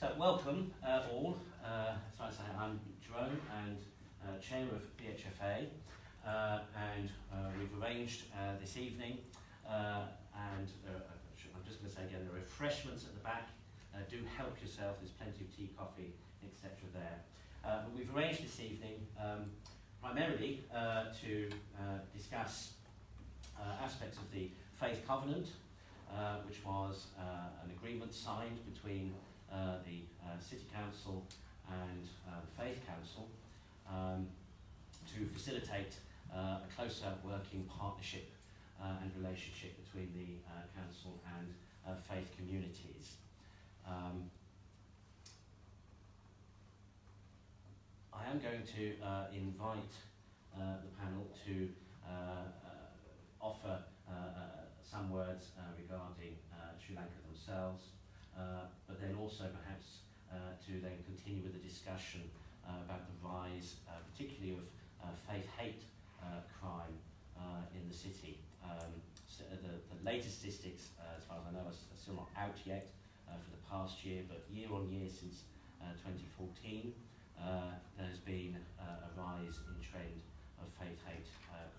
So welcome all. As I say, I'm Jerome and Chair of BHFA, and we've arranged this evening, and I'm just going to say again, there are refreshments at the back. Do help yourself. There's plenty of tea, coffee, etc. there. But we've arranged this evening primarily to discuss aspects of the Faith Covenant, which was an agreement signed between the City Council and the Faith Council to facilitate a closer working partnership and relationship between the Council and faith communities. I am going to invite the panel to offer some words regarding Sri Lanka themselves, but then also perhaps to then continue with the discussion about the rise, particularly of faith-hate crime in the city. So the latest statistics, as far as I know, are still not out yet for the past year, but year on year since 2014, there has been a rise in trend of faith-hate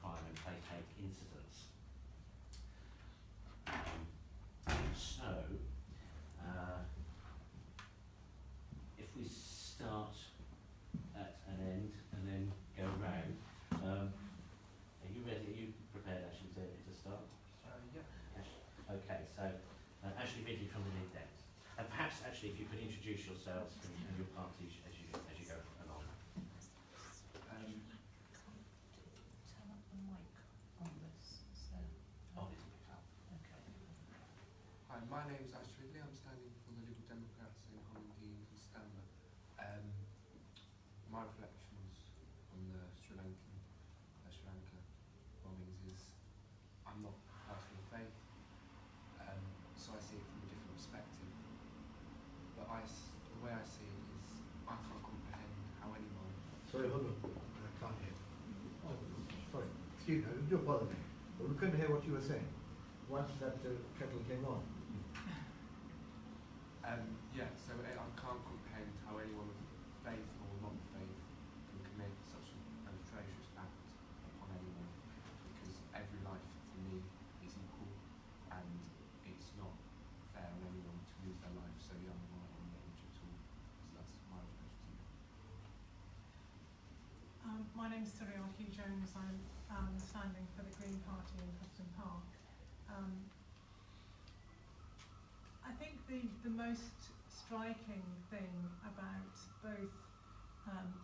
crime and faith-hate incidents. If we start at an end and then go round, are you ready? Are you prepared actually to start? Yeah. Okay, so Ashley Ridley from the Index. And perhaps actually if you could introduce yourselves and your parties as you go along. Turn up the mic on this. Okay. Hi, my name is Ashley Ridley. I'm standing for the Liberal Democrats in Holland and Stanley. My reflections on the Sri Lanka bombings is I'm not personally faith, so I see it from a different perspective. But the way I see it is I can't comprehend how anyone. Sorry, hold on. I can't hear. Oh, sorry. Excuse me, do bother me. But we couldn't hear what you were saying once that kettle came on. So I can't comprehend how anyone of faith or not faith can commit such an atrocious act upon anyone, because every life for me is equal, and it's not fair on anyone to lose their life so young or on the age at all. So that's my reflection. My name is Surreal Hugh Jones. I'm standing for the Green Party in Hustings Park. I think the most striking thing about both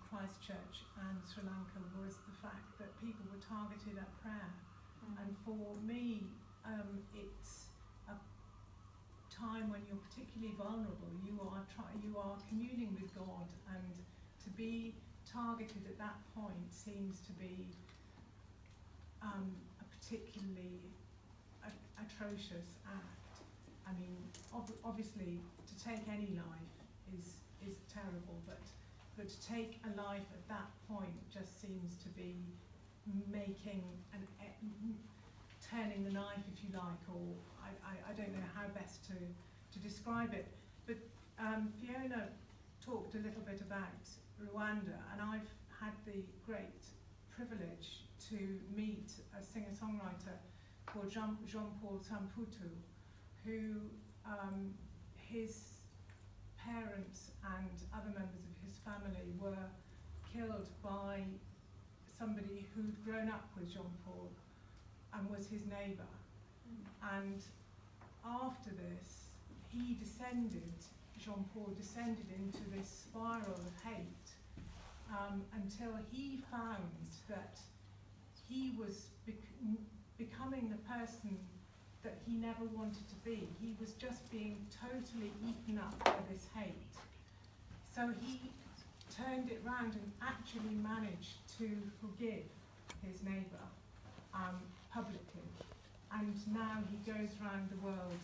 Christchurch and Sri Lanka was the fact that people were targeted at prayer. And for me, it's a time when you're particularly vulnerable. You are communing with God, and to be targeted at that point seems to be a particularly atrocious act. I mean, obviously, to take any life is terrible, but to take a life at that point just seems to be turning the knife, if you like, or I don't know how best to describe it. But Fiona talked a little bit about Rwanda, and I've had the great privilege to meet a singer-songwriter called Jean-Paul Samputu, who his parents and other members of his family were killed by somebody who'd grown up with Jean-Paul and was his neighbour. And after this, Jean-Paul descended into this spiral of hate until he found that he was becoming the person that he never wanted to be. He was just being totally eaten up by this hate. So he turned it round and actually managed to forgive his neighbour publicly. And now he goes around the world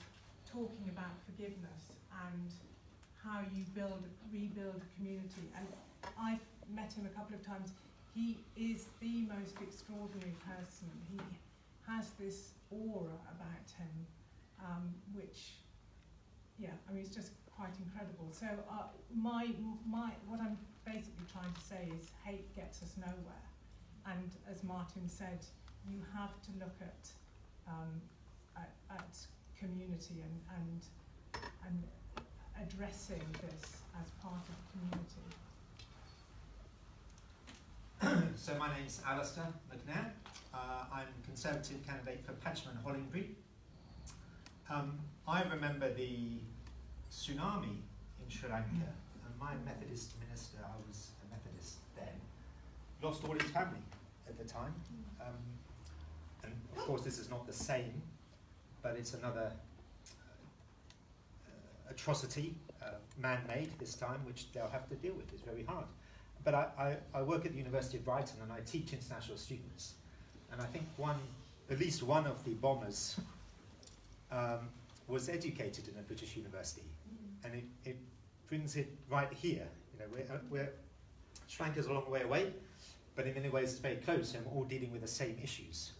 talking about forgiveness and how you rebuild a community. And I've met him a couple of times. He is the most extraordinary person. He has this aura about him, which, yeah, I mean, it's just quite incredible. So what I'm basically trying to say is hate gets us nowhere, and as Martin said, you have to look at community and addressing this as part of the community. So my name's Alistair McNair. I'm Conservative candidate for Patchman Hollingbury. I remember the tsunami in Sri Lanka, and my Methodist minister, I was a Methodist then, lost all his family at the time. And of course this is not the same, but it's another atrocity, man-made this time, which they'll have to deal with. It's very hard. But I work at the University of Brighton and I teach international students. And I think at least one of the bombers was educated in a British university. And it brings it right here. You know, Sri Lanka's a long way away, but in many ways it's very close, and we're all dealing with the same issues.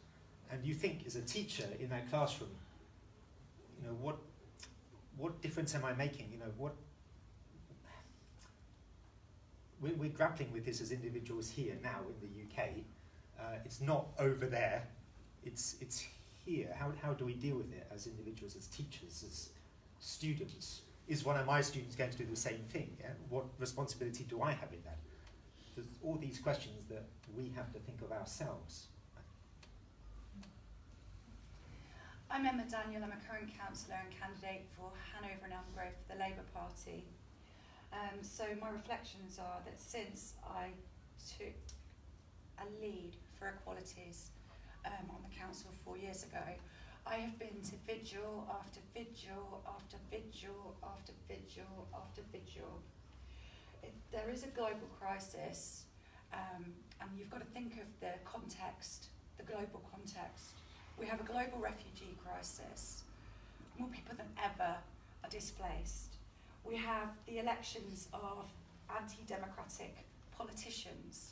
And you think, as a teacher in that classroom, you know, what difference am I making? You know, we're grappling with this as individuals here now in the UK. It's not over there. It's here. How do we deal with it as individuals, as teachers, as students? Is one of my students going to do the same thing? Yeah? What responsibility do I have in that? There's all these questions that we have to think of ourselves. I'm Emma Daniel. I'm a current councillor and candidate for Hanover and Elm Grove for the Labour Party. So my reflections are that since I took a lead for equalities on the council 4 years ago, I have been to vigil after vigil after vigil after vigil after vigil. There is a global crisis, and you've got to think of the context, the global context. We have a global refugee crisis. More people than ever are displaced. We have the elections of anti-democratic politicians.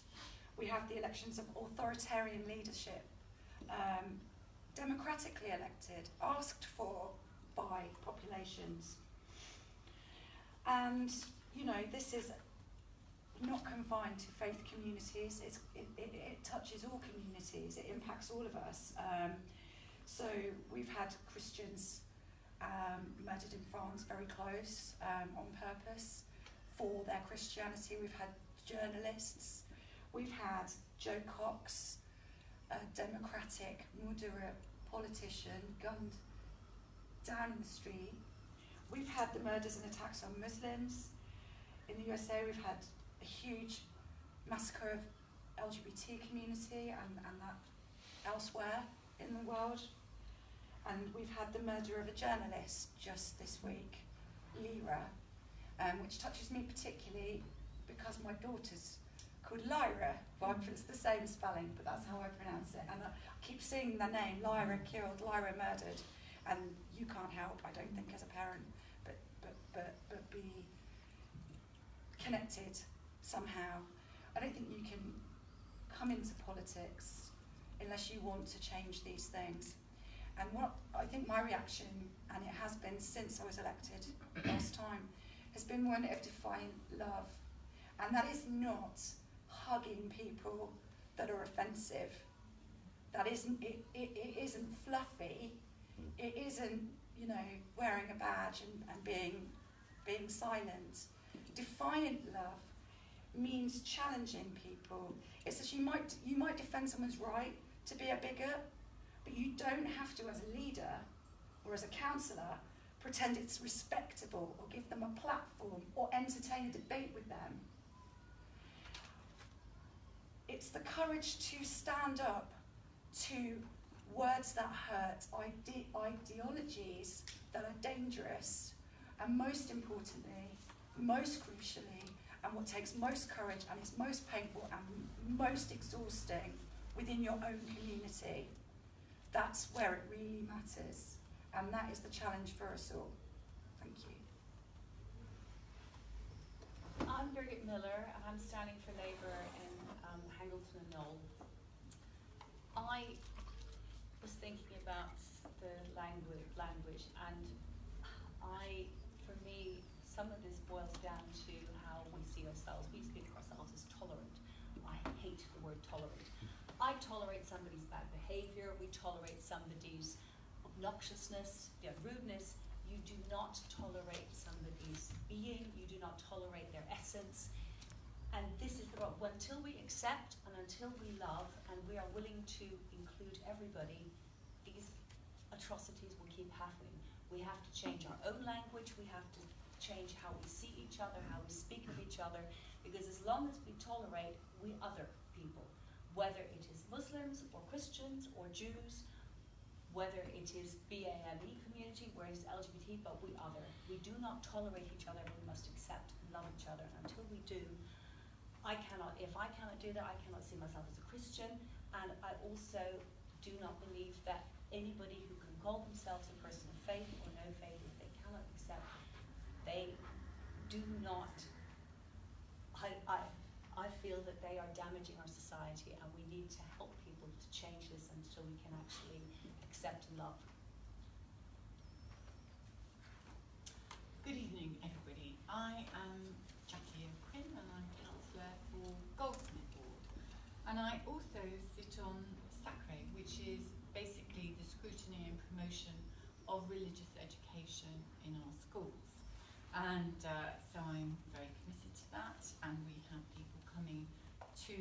We have the elections of authoritarian leadership, democratically elected, asked for by populations. And, you know, this is not confined to faith communities. It touches all communities. It impacts all of us. So we've had Christians murdered in France very close on purpose for their Christianity. We've had journalists. We've had Joe Cox, a democratic, moderate politician, gunned down in the street. We've had the murders and attacks on Muslims. In the USA, we've had a huge massacre of LGBT community and that elsewhere in the world. And we've had the murder of a journalist just this week, Lyra, which touches me particularly because my daughter's called Lyra. Well, it's the same spelling, but that's how I pronounce it. And I keep seeing the name, Lyra killed, Lyra murdered. And you can't help, I don't think, as a parent, but be connected somehow. I don't think you can come into politics unless you want to change these things. And what I think my reaction, and it has been since I was elected last time, has been one of defiant love. And that is not hugging people that are offensive. That isn't, it isn't fluffy. It isn't, you know, wearing a badge and being silent. Defiant love means challenging people. It's that you might defend someone's right to be a bigot, but you don't have to, as a leader or as a councillor, pretend it's respectable or give them a platform or entertain a debate with them. It's the courage to stand up to words that hurt, ideologies that are dangerous, and most importantly, most crucially, and what takes most courage and is most painful and most exhausting within your own community. That's where it really matters, and that is the challenge for us all. Thank you. I'm Birgit Miller, and I'm standing for Labour in Hangleton and Knoll. I was thinking about the language, and for me, some of this boils down to how we see ourselves. We speak of ourselves as tolerant. I hate the word tolerant. I tolerate somebody's bad behaviour, we tolerate somebody's obnoxiousness, their rudeness. You do not tolerate somebody's being, you do not tolerate their essence. And this is the problem. Until we accept and until we love and we are willing to include everybody, these atrocities will keep happening. We have to change our own language, we have to change how we see each other, how we speak of each other, because as long as we tolerate, we other people, whether it is Muslims or Christians or Jews, whether it is BAME community, where it's LGBT, but we other. We do not tolerate each other, we must accept and love each other. And until we do, if I cannot do that, I cannot see myself as a Christian, and I also do not believe that anybody who can call themselves a person of faith or no faith, if they cannot accept, they do not, I feel that they are damaging our society, and we need to help people to change this until we can actually accept and love. Good evening, everybody. I am Jackie O'Quinn, and I'm Councillor for Goldsmith Ward. And I also sit on SACRE, which is basically the scrutiny and promotion of religious education in our schools. And so I'm very committed to that, and we have people coming to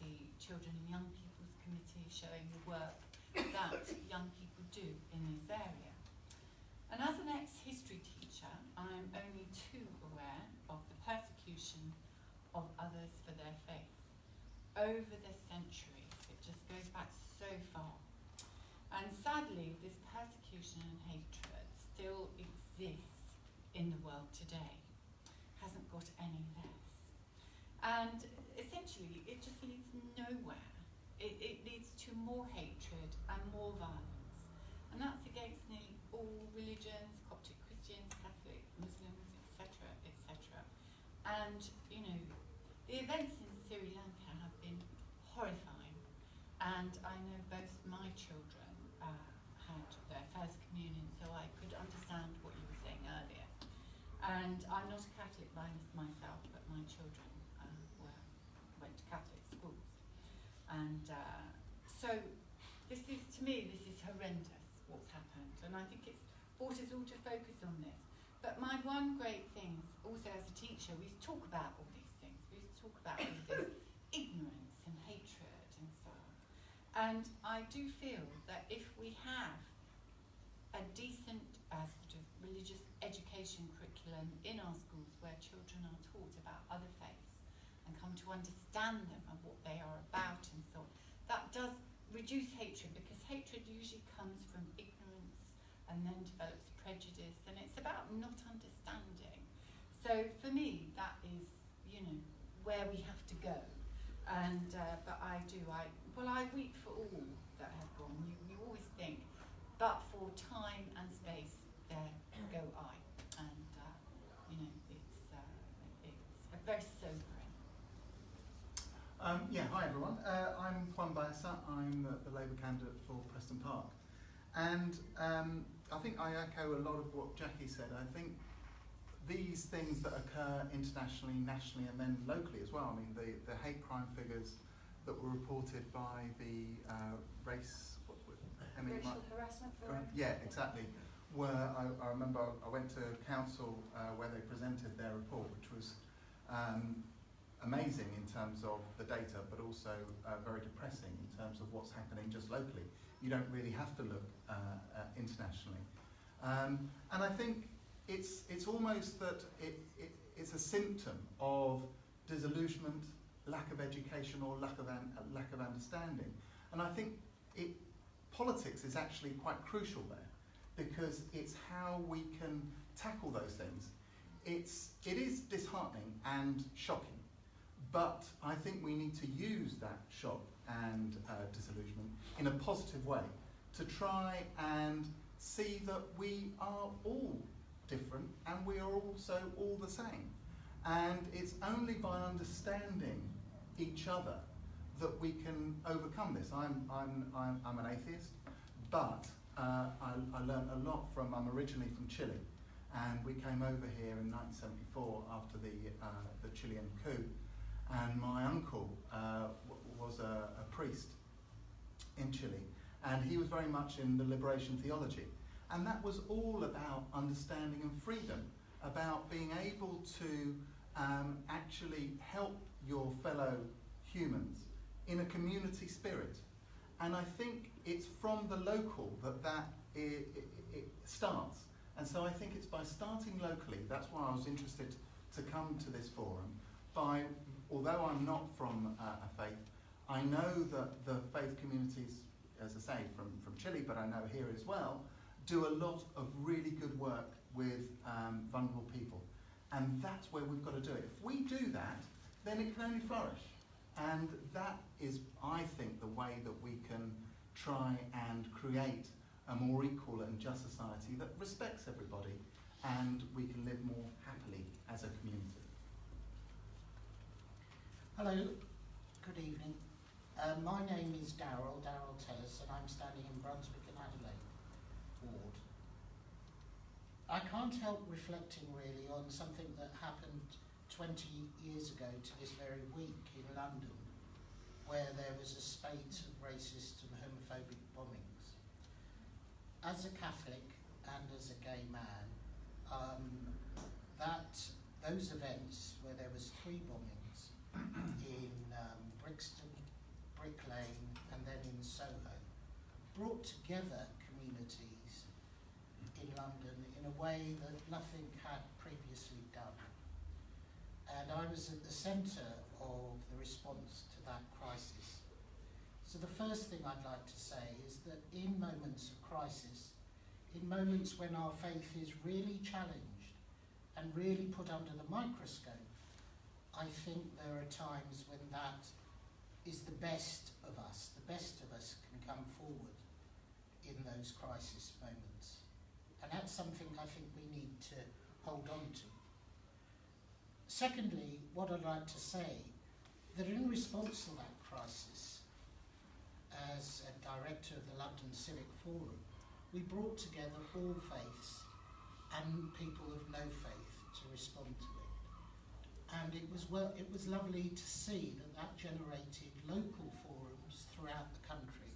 the Children and Young People's Committee showing the work that young people do in this area. And as an ex-history teacher, I'm only too aware of the persecution of others for their faith over the centuries. It just goes back so far. And sadly, this persecution and hatred still exists in the world today. Hasn't got any less. And essentially, it just leads nowhere. It leads to more hatred and more violence. And that's against nearly all religions, Coptic Christians, Catholic, Muslims, etc., etc. And, you know, the events in Sri Lanka have been horrifying. And I know both my children had their first communion, so I could understand what you were saying earlier. And I'm not a Catholic myself, but my children went to Catholic schools. And so this is, to me, this is horrendous, what's happened. And I think it's brought us all to focus on this. But my one great thing, also as a teacher, we talk about all these things. We talk about all this ignorance and hatred and so on. And I do feel that if we have a decent sort of religious education curriculum in our schools where children are taught about other faiths and come to understand them and what they are about and so on, that does reduce hatred, because hatred usually comes from ignorance and then develops prejudice, and it's about not understanding. So for me, that is, you know, where we have to go. And but I weep for all that have gone. You always think, but for time and space, there go I. And you know, it's a very sobering. Hi everyone. I'm Juan Baeza. I'm the Labour candidate for Preston Park. And I think I echo a lot of what Jackie said. I think these things that occur internationally, nationally, and then locally as well. I mean, the hate crime figures that were reported by the Racial harassment forum. Yeah, exactly. Where I remember I went to council where they presented their report, which was amazing in terms of the data, but also very depressing in terms of what's happening just locally. You don't really have to look internationally. And I think it's almost that it's a symptom of disillusionment, lack of education, or lack of understanding. And I think politics is actually quite crucial there, because it's how we can tackle those things. It is disheartening and shocking, but I think we need to use that shock and disillusionment in a positive way to try and see that we are all different and we are also all the same. And it's only by understanding each other that we can overcome this. I'm an atheist, but I learned a lot from, I'm originally from Chile, And we came over here in 1974 after the Chilean coup, and my uncle was a priest in Chile, and he was very much in the liberation theology. And that was all about understanding and freedom, about being able to actually help your fellow humans in a community spirit. And I think it's from the local that it starts. And so I think it's by starting locally, that's why I was interested to come to this forum. Although I'm not from a faith, I know that the faith communities, as I say, from Chile, but I know here as well, do a lot of really good work with vulnerable people. And that's where we've got to do it. If we do that, then it can only flourish. And that is, I think, the way that we can try and create a more equal and just society that respects everybody, and we can live more happily as a community. Hello, good evening. My name is Daryl Tellis, and I'm standing in Brunswick and Adelaide ward. I can't help reflecting really on something that happened 20 years ago to this very week in London, where there was a spate of racist and homophobic bombings. As a Catholic and as a gay man, those events where there was 3 bombings in Brixton, Brick Lane, and then in Soho, brought together communities in London in a way that nothing had previously done. And I was at the centre of the response to that crisis. So the first thing I'd like to say is that in moments of crisis, in moments when our faith is really challenged and really put under the microscope, I think there are times when that is the best of us. The best of us can come forward in those crisis moments. And that's something I think we need to hold on to. Secondly, what I'd like to say, that in response to that crisis, as a director of the London Civic Forum, we brought together all faiths and people of no faith to respond to it. And it was lovely to see that generated local forums throughout the country,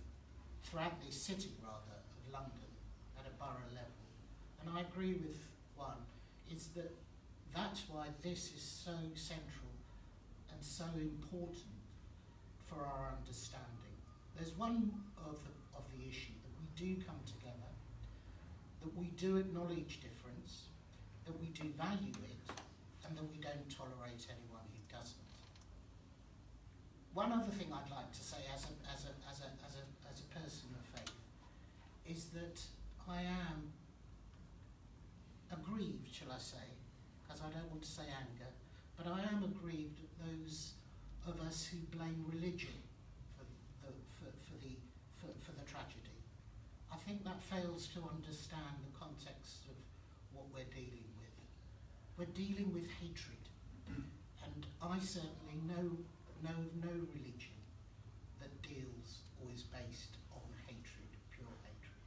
throughout the city rather, of London, at a borough level. And I agree with one, is that that's why this is so central and so important for our understanding. There's one of the issue that we do come together, that we do acknowledge difference, that we do value it, and that we don't tolerate anyone who doesn't. One other thing I'd like to say as a person of faith is that I am aggrieved, shall I say, because I don't want to say anger, but I am aggrieved at those of us who blame religion for the tragedy. I think that fails to understand the context of what we're dealing with. We're dealing with hatred, and I certainly know no religion that deals or is based on hatred, pure hatred.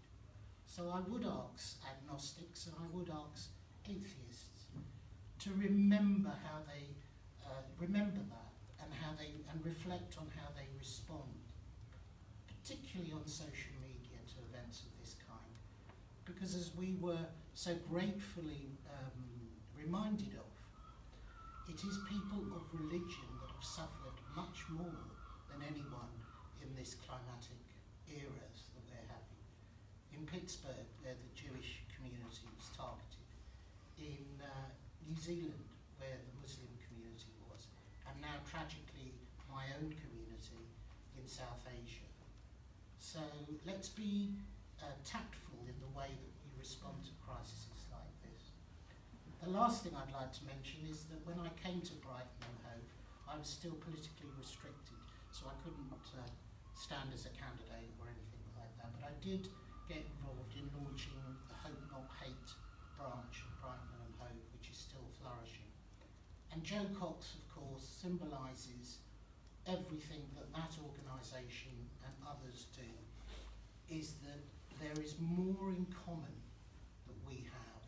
So I would ask agnostics and I would ask atheists to remember how they remember that and reflect on how they respond, particularly on social media, to events of this kind. Because as we were so gratefully reminded of, it is people of religion that have suffered much more than anyone in this climatic era that we're having. In Pittsburgh, where the Jewish community was targeted, in New Zealand, where the Muslim community was, and now tragically my own community in South Asia. So let's be tactful in the way that we respond to crises like this. The last thing I'd like to mention is that when I came to Brighton and Hove, I was still politically restricted, so I couldn't stand as a candidate or anything like that, but I did get involved in launching the Hope Not Hate branch of Brighton and Hove, which is still flourishing. And Joe Cox, of course, symbolises everything that organisation and others do, is that there is more in common that we have,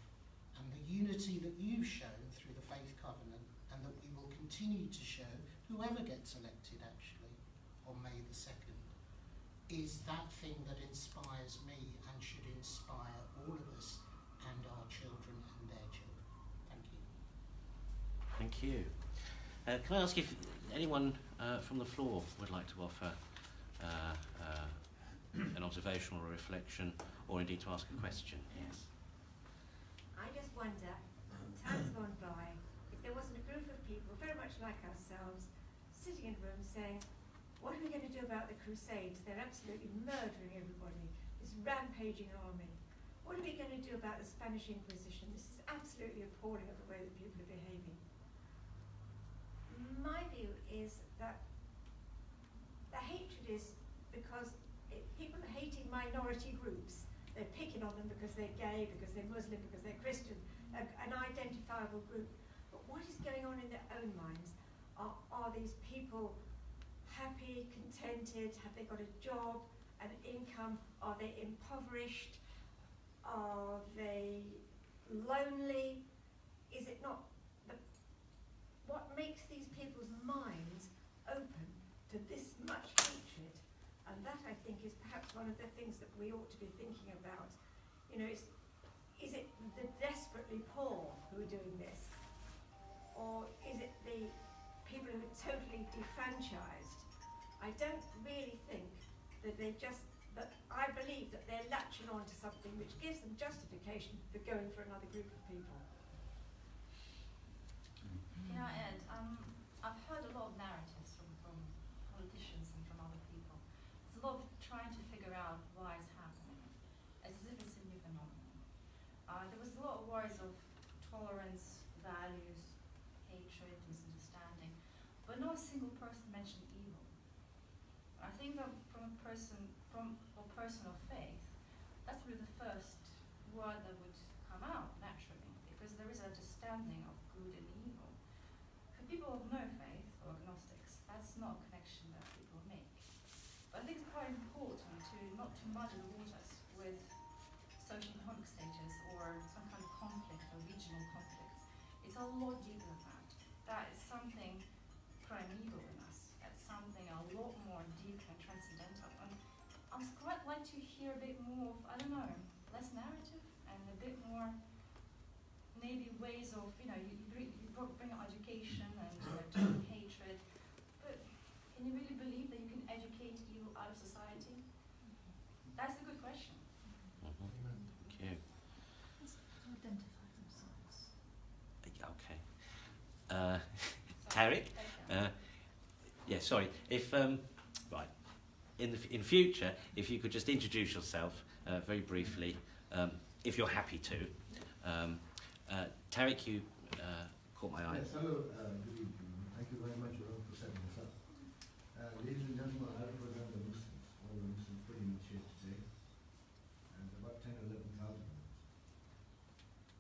and the unity that you've shown through the Faith Covenant, and that we will continue to show, whoever gets elected actually, on May the 2nd, is that thing that inspires me and should inspire all of us and our children and their children. Thank you. Thank you. Can I ask if anyone from the floor would like to offer an observation or a reflection, or indeed to ask a question? Yes. I just wonder, time's gone by, if there wasn't a group of people very much like ourselves sitting in a room saying, what are we going to do about the Crusades? They're absolutely murdering everybody, this rampaging army. What are we going to do about the Spanish Inquisition? This is absolutely appalling at the way that people are behaving. My view is that the hatred is because people are hating minority groups. They're picking on them because they're gay, because they're Muslim, because they're Christian, an identifiable group. But what is going on in their own minds? Are these people happy, contented? Have they got a job, an income? Are they impoverished? Are they lonely? Is it not what makes these people's minds open to this much hatred? And that, I think, is perhaps one of the things that we ought to be thinking about. You know, is it the desperately poor who are doing this? Or is it the people who are totally defranchised? I don't really think that but I believe that they're latching on to something which gives them justification for going for another group of people. Can I add? I've heard a lot of narratives from politicians and from other people. There's a lot of trying to figure out why it's happening, as if it's a new phenomenon. There was a lot of worries of tolerance, values, hatred, misunderstanding, but not a single person mentioned evil. I think that from a person of faith, that's really the first word that would come out naturally, because there is understanding of good and evil. For people of no faith or agnostics, that's not a connection that people make. But I think it's quite important not to muddy the waters with socio-economic status or some kind of conflict or regional conflicts. It's a lot deeper than that. That is something primeval in us. That's something a lot more deep and transcendental. And I would quite like to hear a bit more of, I don't know, less narrative and a bit more maybe ways of, you bring up education and turning hatred, but can you really believe that you can educate evil out of society? That's a good question. Thank you. Identify themselves. Okay. Tarek? Yeah, sorry. If right, in future, if you could just introduce yourself very briefly, if you're happy to. Tarek, you caught my eye. Yes, hello, good evening. Thank you very much for setting this up. Ladies and gentlemen, I represent the Muslims, all the Muslims pretty much here today, and about 10 or 11,000.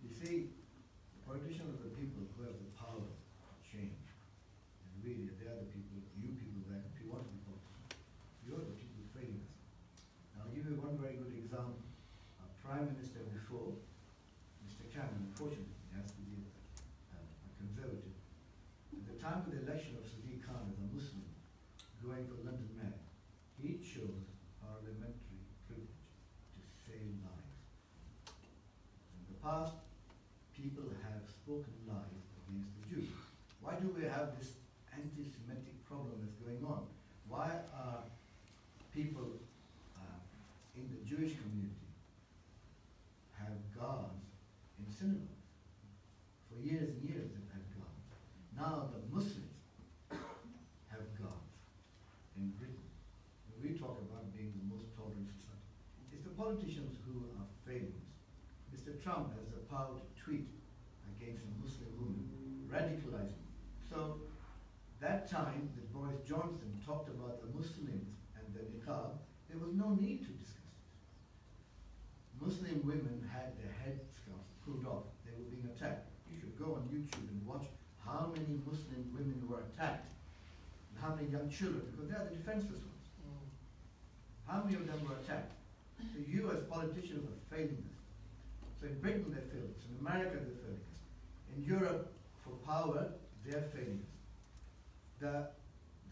You see, the politicians are the people who have the power to change. And really, they are the people, you people that, if you want to be politicians, you're the people failing us. Now, I'll give you one very good example. Our Prime Minister before, Mr. Cameron, unfortunately, has to be a conservative. At the time of the election of Sadiq Khan as a Muslim, going for London Mayor, he chose parliamentary privilege to save lives. In the past, people have spoken lies against the Jews. Why do we have this anti-Semitic problem that's going on? Why are people in the Jewish community have guards in synagogues? For years and years they've had guards. Now the Muslims have guards in Britain. We talk about being the most tolerant society. It's the politicians who are failing us. Mr. Trump has the power to tweet against a Muslim woman, radicalizing. So that time that Boris Johnson talked about the Muslims and the niqab, there was no need to discuss it. Muslim women had their headscarves pulled off. They were being attacked. You should go on YouTube and watch how many Muslim women were attacked, and how many young children, because they are the defenseless ones. How many of them were attacked? So you as politicians are failing us. So in Britain they're failing us, in America they're failing us, in Europe for power they're failing us. The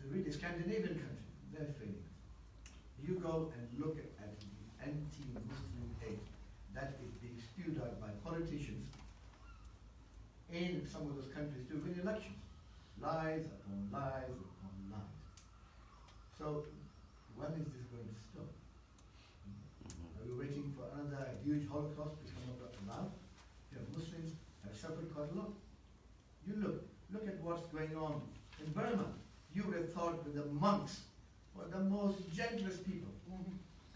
really Scandinavian countries, they're failing us. You go and look at the anti-Muslim hate that is being spewed out by politicians in some of those countries to win elections. Lies upon lies upon lies. So when is this going to stop? Are we waiting for another huge Holocaust to come about? You know, Muslims have suffered quite a lot. You look at what's going on in Burma. You would have thought that the monks were the most gentlest people.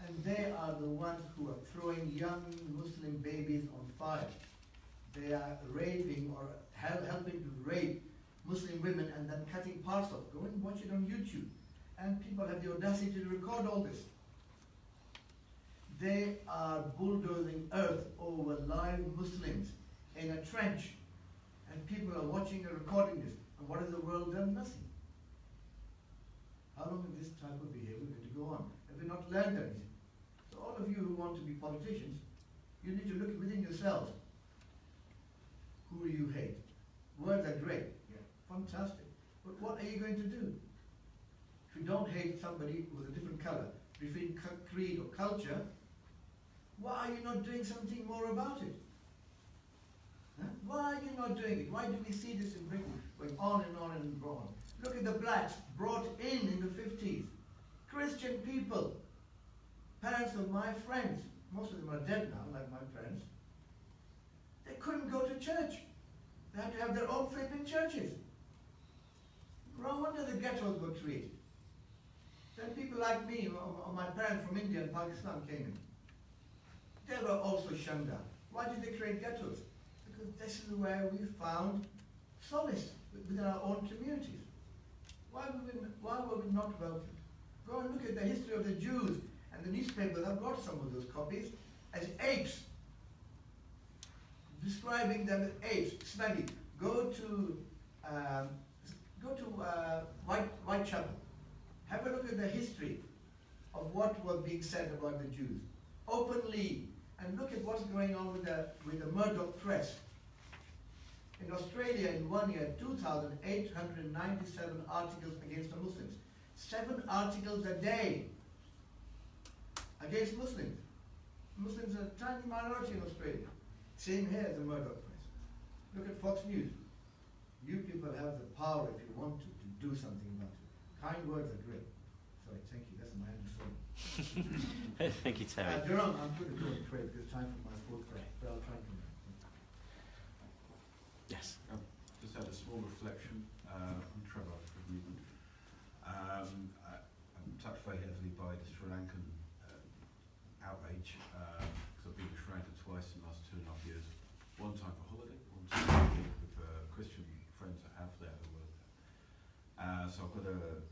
And they are the ones who are throwing young Muslim babies on fire. They are raping or helping to rape Muslim women and then cutting parts off. Go and watch it on YouTube. And people have the audacity to record all this. They are bulldozing earth over live Muslims in a trench. And people are watching and recording this. And what has the world done? Nothing. How long is this type of behavior going to go on? Have we not learned anything? So all of you who want to be politicians, you need to look within yourselves. Who do you hate? Words are great. Yeah. Fantastic. But what are you going to do? If you don't hate somebody with a different color, different creed or culture, why are you not doing something more about it? Huh? Why are you not doing it? Why do we see this in Britain going on and on and on? Look at the blacks brought in the 50s. Christian people. Parents of my friends. Most of them are dead now, like my parents. They couldn't go to church. They had to have their own flipping churches. No wonder the ghettos were created. Then people like me, or my parents from India and Pakistan came in. They were also shunned out. Why did they create ghettos? Because this is where we found solace within our own communities. Why were we not welcomed? Go and look at the history of the Jews, and the newspapers have got some of those copies as apes, describing them as apes, smelly. Go to Whitechapel. Have a look at the history of what was being said about the Jews openly, and look at what's going on with the Murdoch press. In Australia, in 1 year, 2,897 articles against the Muslims. 7 articles a day against Muslims. Muslims are a tiny minority in Australia. Same here as the Murdoch press. Look at Fox News. You people have the power, if you want to do something about it. Kind words are great. Sorry, thank you. That's my understanding. Thank you, Terry. Jerome, I'm going to go and pray because it's time for my fourth prayer, but I'll try and come back. Yes. Just had a small reflection on Trevor for movement. I'm touched very heavily by the Sri Lankan outrage because I've been to Sri Lanka twice in the last 2.5 years. One time for holiday, one time with Christian friends I have there who work there. So I've got a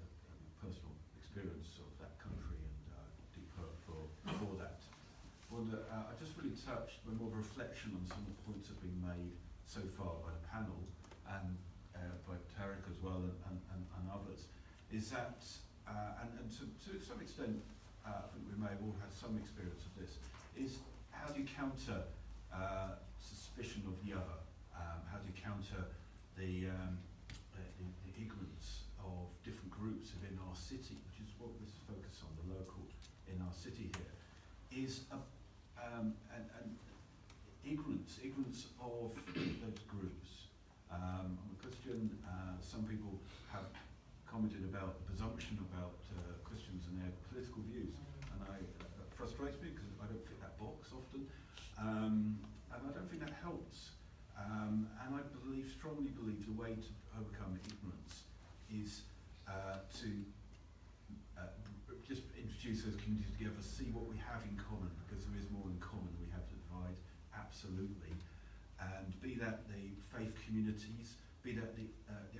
personal experience of that country and deep hurt for that. I just really touched by more of a reflection on some of the points that have been made so far by the panel and by Tarek as well and others, is that, and to some extent, I think we may have all had some experience of this, is how do you counter suspicion of the other? How do you counter the ignorance of different groups within our city, which is what this focus on, the local in our city here, is and ignorance of those groups. I'm a Christian. Some people have commented about the presumption about Christians and their political views, and that frustrates me because I don't fit that box often, and I don't think that helps. And I strongly believe the way to overcome ignorance is to just introduce those communities together, see what we have in common, because there is more in common than we have to divide, absolutely. And be that the faith communities, be that the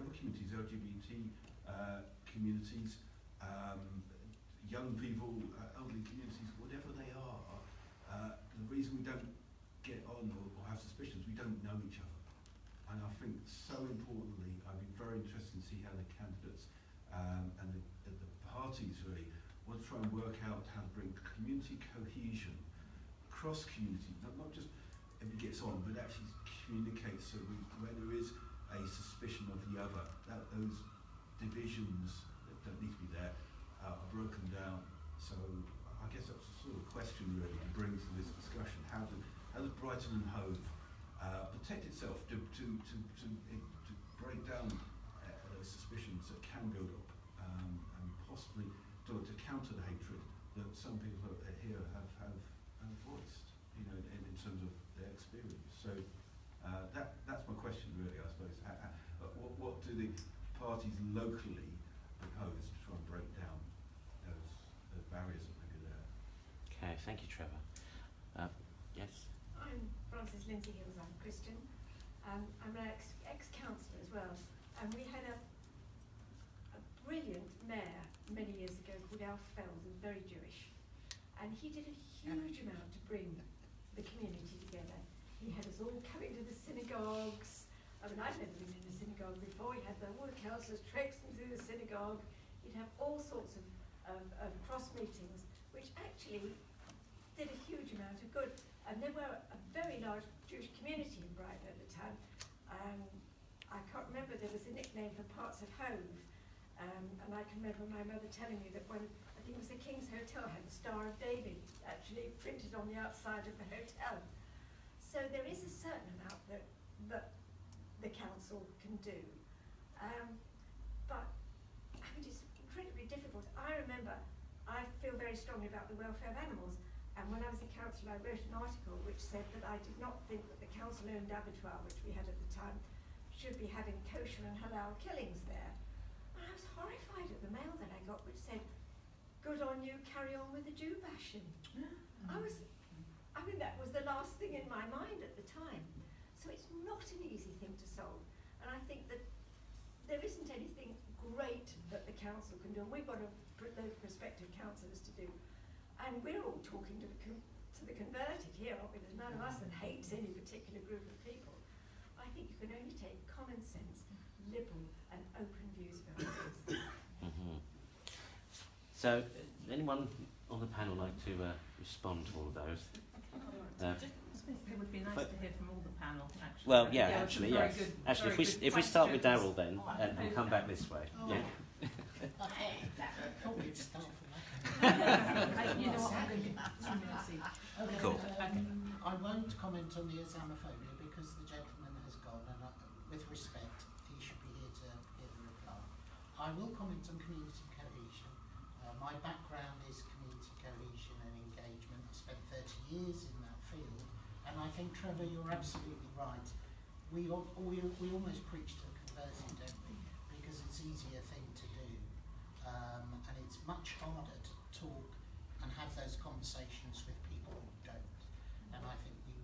other communities, LGBT communities, young people, elderly communities, whatever they are, the reason we don't get on or have suspicions, we don't know each other. And I think so importantly, I'd be very interested to see how the candidates and the parties really want to try and work out how to bring community cohesion across communities, not just everybody gets on, but actually communicates so where there is a suspicion of the other, that those divisions that don't need to be there are broken down. So I guess that's a sort of question really to bring to this discussion. How does Brighton and Hove protect itself to break down those suspicions that can build up and possibly to counter the hatred that some people here have voiced, you know, in terms of their experience. So that's my question really, I suppose. What do the parties locally propose to try and break down those barriers that may be there? Okay, thank you, Trevor. Yes? I'm Frances Lindsay Hills, I'm Christian. I'm an ex-councillor as well. And we had a brilliant mayor many years ago called Alf Feld, who was very Jewish. And he did a huge amount to bring the community together. He had us all coming to the synagogues. I mean, I'd never been in a synagogue before. He had all the councillors traipsing through the synagogue. He'd have all sorts of cross meetings, which actually did a huge amount of good. And there were a very large Jewish community in Brighton at the time. I can't remember, there was a nickname for parts of Hove. And I can remember my mother telling me that when, I think it was the King's Hotel, had the Star of David actually printed on the outside of the hotel. So there is a certain amount that the council can do. But I mean, it's incredibly difficult. I remember, I feel very strongly about the welfare of animals. And when I was a councillor, I wrote an article which said that I did not think that the council-owned abattoir, which we had at the time, should be having kosher and halal killings there. And I was horrified at the mail that I got, which said, "Good on you, carry on with the Jew bashing." I mean, that was the last thing in my mind at the time. So it's not an easy thing to solve. And I think that there isn't anything great that the council can do. And we've got those prospective councillors to do. And we're all talking to the converted here, aren't we? There's none of us that hates any particular group of people. I think you can only take common sense, liberal and open views about things. So, anyone on the panel like to respond to all of those? It would be nice to hear from all the panel, actually. Well, yeah, actually, yes. Actually, if we start with Darryl then, and come back this way. Oh. Yeah. Probably start from You know what, I'm going to Cool. I won't comment on the Islamophobia because the gentleman has gone, and with respect, he should be here to hear the reply. I will comment on community cohesion. My background is community cohesion and engagement. I spent 30 years in that field, and I think, Trevor, you're absolutely right. We almost preach to the converted, don't we? Because it's an easier thing to do, and it's much harder to talk and have those conversations with people who don't. And I think we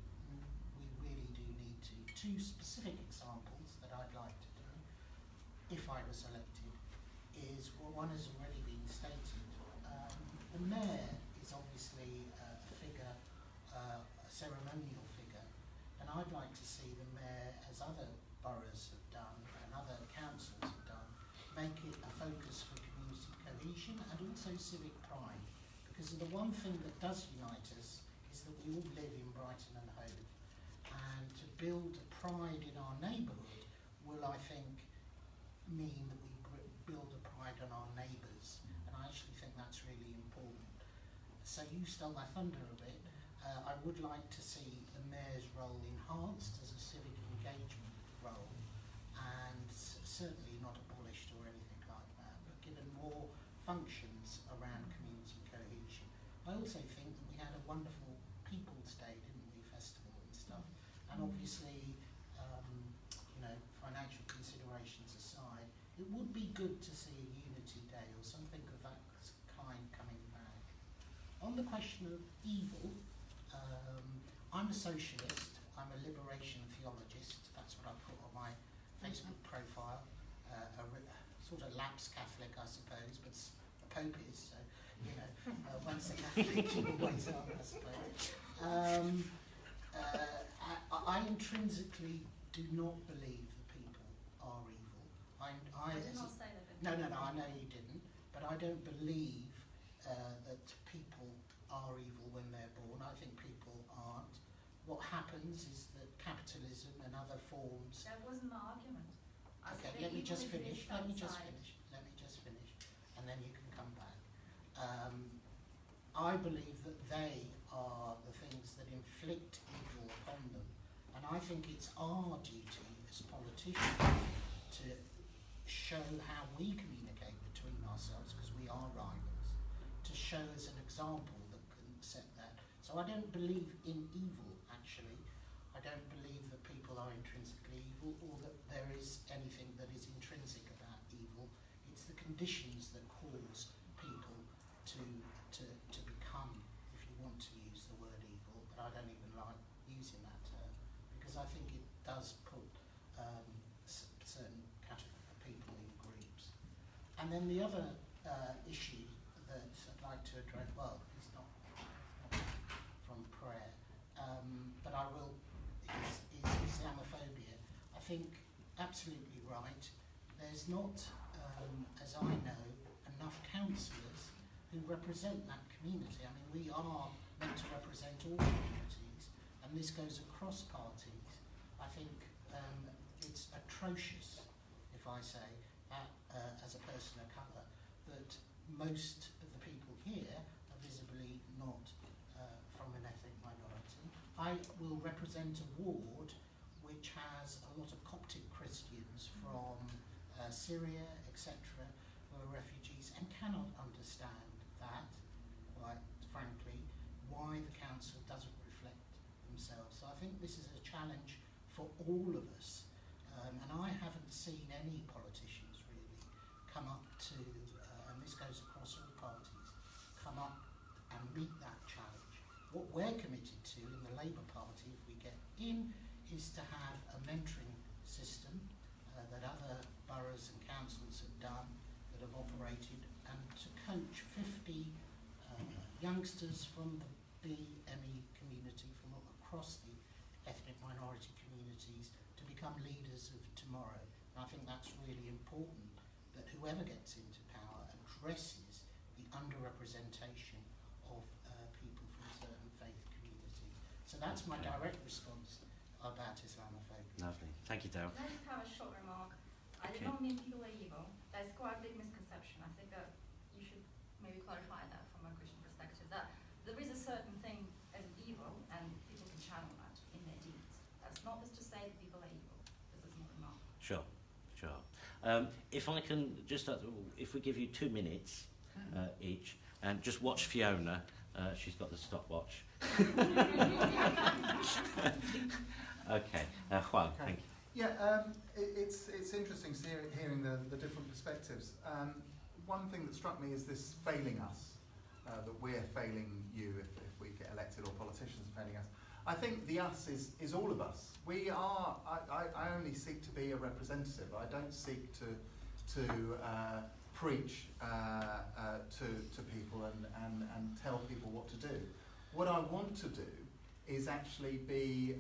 really do need to. Two specific examples that I'd like to do, if I was elected, is one has already been stated. The mayor is obviously a figure, a ceremonial figure, and I'd like to see the mayor, as other boroughs have done and other councils have done, make it a focus for community cohesion and also civic pride. Because the one thing that does unite us is that we all live in Brighton and Hove. And to build a pride in our neighbourhood will, I think, mean that we build a pride on our neighbours. And I actually think that's really important. So you stole my thunder a bit. I would like to see the mayor's role enhanced as a civic engagement role, and certainly not abolished or anything like that, but given more functions around community cohesion. I also think that we had a wonderful People's Day, didn't we, festival and stuff, and obviously, you know, financial considerations aside, it would be good to see a Unity Day or something of that kind coming back. On the question of evil, I'm a socialist, I'm a liberation theologist, that's what I put on my Facebook profile, sort of lapsed Catholic, I suppose, but the Pope is, so, you know, once a Catholic, you always are, I suppose. I intrinsically do not believe that people are evil. I did not say that. No, I know you didn't, but I don't believe that people are evil when they're born. I think people aren't. what happens is that capitalism and other forms... That wasn't my argument. Okay, let me just finish, and then you can come back. I believe that they are the things that inflict evil upon them, and I think it's our duty as politicians to show how we communicate between ourselves, because we are rivals, to show as an example that can set that. So I don't believe in evil, actually. I don't believe that people are intrinsically evil, or that there is anything that is intrinsic about evil. It's the conditions that cause people to become, if you want to use the word evil, but I don't even like using that term, because I think it does put certain categories of people in groups. And then the other issue that I'd like to address, well, it's not from prayer, but I will, is Islamophobia. I think absolutely right. There's not, as I know, enough councillors who represent that community. I mean, we are meant to represent all communities, and this goes across parties. I think it's atrocious, if I say, as a person of colour, that most of the people here are visibly not from an ethnic minority. I will represent a ward which has a lot of Coptic Christians from Syria, etc., who are refugees and cannot understand that, quite frankly, why the council doesn't reflect themselves. So I think this is a challenge for all of us, and I haven't seen any politicians really come up to, and this goes across all parties, come up and meet that challenge. What we're committed to in the Labour Party, if we get in, is to have a mentoring system that other boroughs and councils have done, that have operated, and to coach 50 youngsters from the BME community, from across the ethnic minority communities, to become leaders of tomorrow. And I think that's really important, that whoever gets into power addresses the underrepresentation of people from certain faith communities. So that's my direct response about Islamophobia. Lovely. Thank you, Daryl. Can I just have a short remark? I did not mean people are evil. That's quite a big misconception. I think that you should maybe clarify that from a Christian perspective, that there is a certain thing as evil and people can channel that in their deeds. That's not just to say that people are evil. This is not a remark. Sure. If I can just, if we give you 2 minutes each, and just watch Fiona. She's got the stopwatch. Okay, Juan, Okay. thank you. Yeah, it's interesting hearing the different perspectives. One thing that struck me is this failing us, that we're failing you if we get elected, or politicians are failing us. I think the us is all of us. We are, I only seek to be a representative. I don't seek to preach to people and tell people what to do. What I want to do is actually be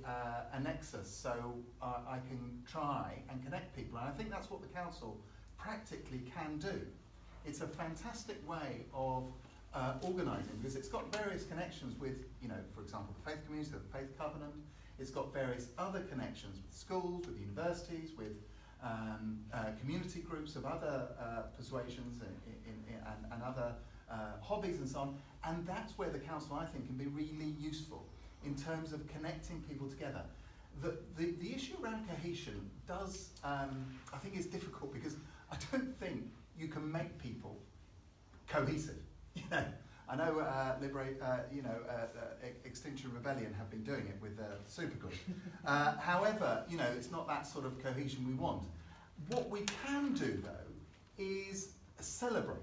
a nexus, so I can try and connect people. And I think that's what the council practically can do. It's a fantastic way of organising, because it's got various connections with, for example, the faith community, the faith covenant. It's got various other connections with schools, with universities, with community groups of other persuasions and other hobbies and so on. And that's where the council, I think, can be really useful in terms of connecting people together. The issue around cohesion does, I think, is difficult, because I don't think you can make people cohesive. I know Extinction Rebellion have been doing it with Supergroup. However, it's not that sort of cohesion we want. What we can do, though, is celebrate.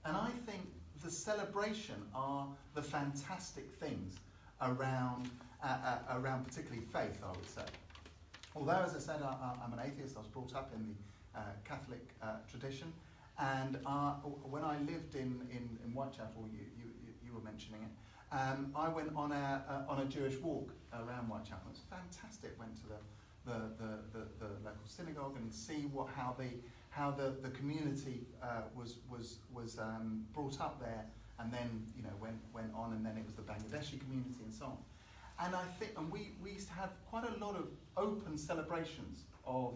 And I think the celebration are the fantastic things around particularly faith, I would say. Although, as I said, I'm an atheist. I was brought up in the Catholic tradition. And when I lived in Whitechapel, you were mentioning it, I went on a Jewish walk around Whitechapel. It was fantastic. Went to the local synagogue and see how the community was brought up there, and then went on, and then it was the Bangladeshi community and so on. And I think, and we used to have quite a lot of open celebrations of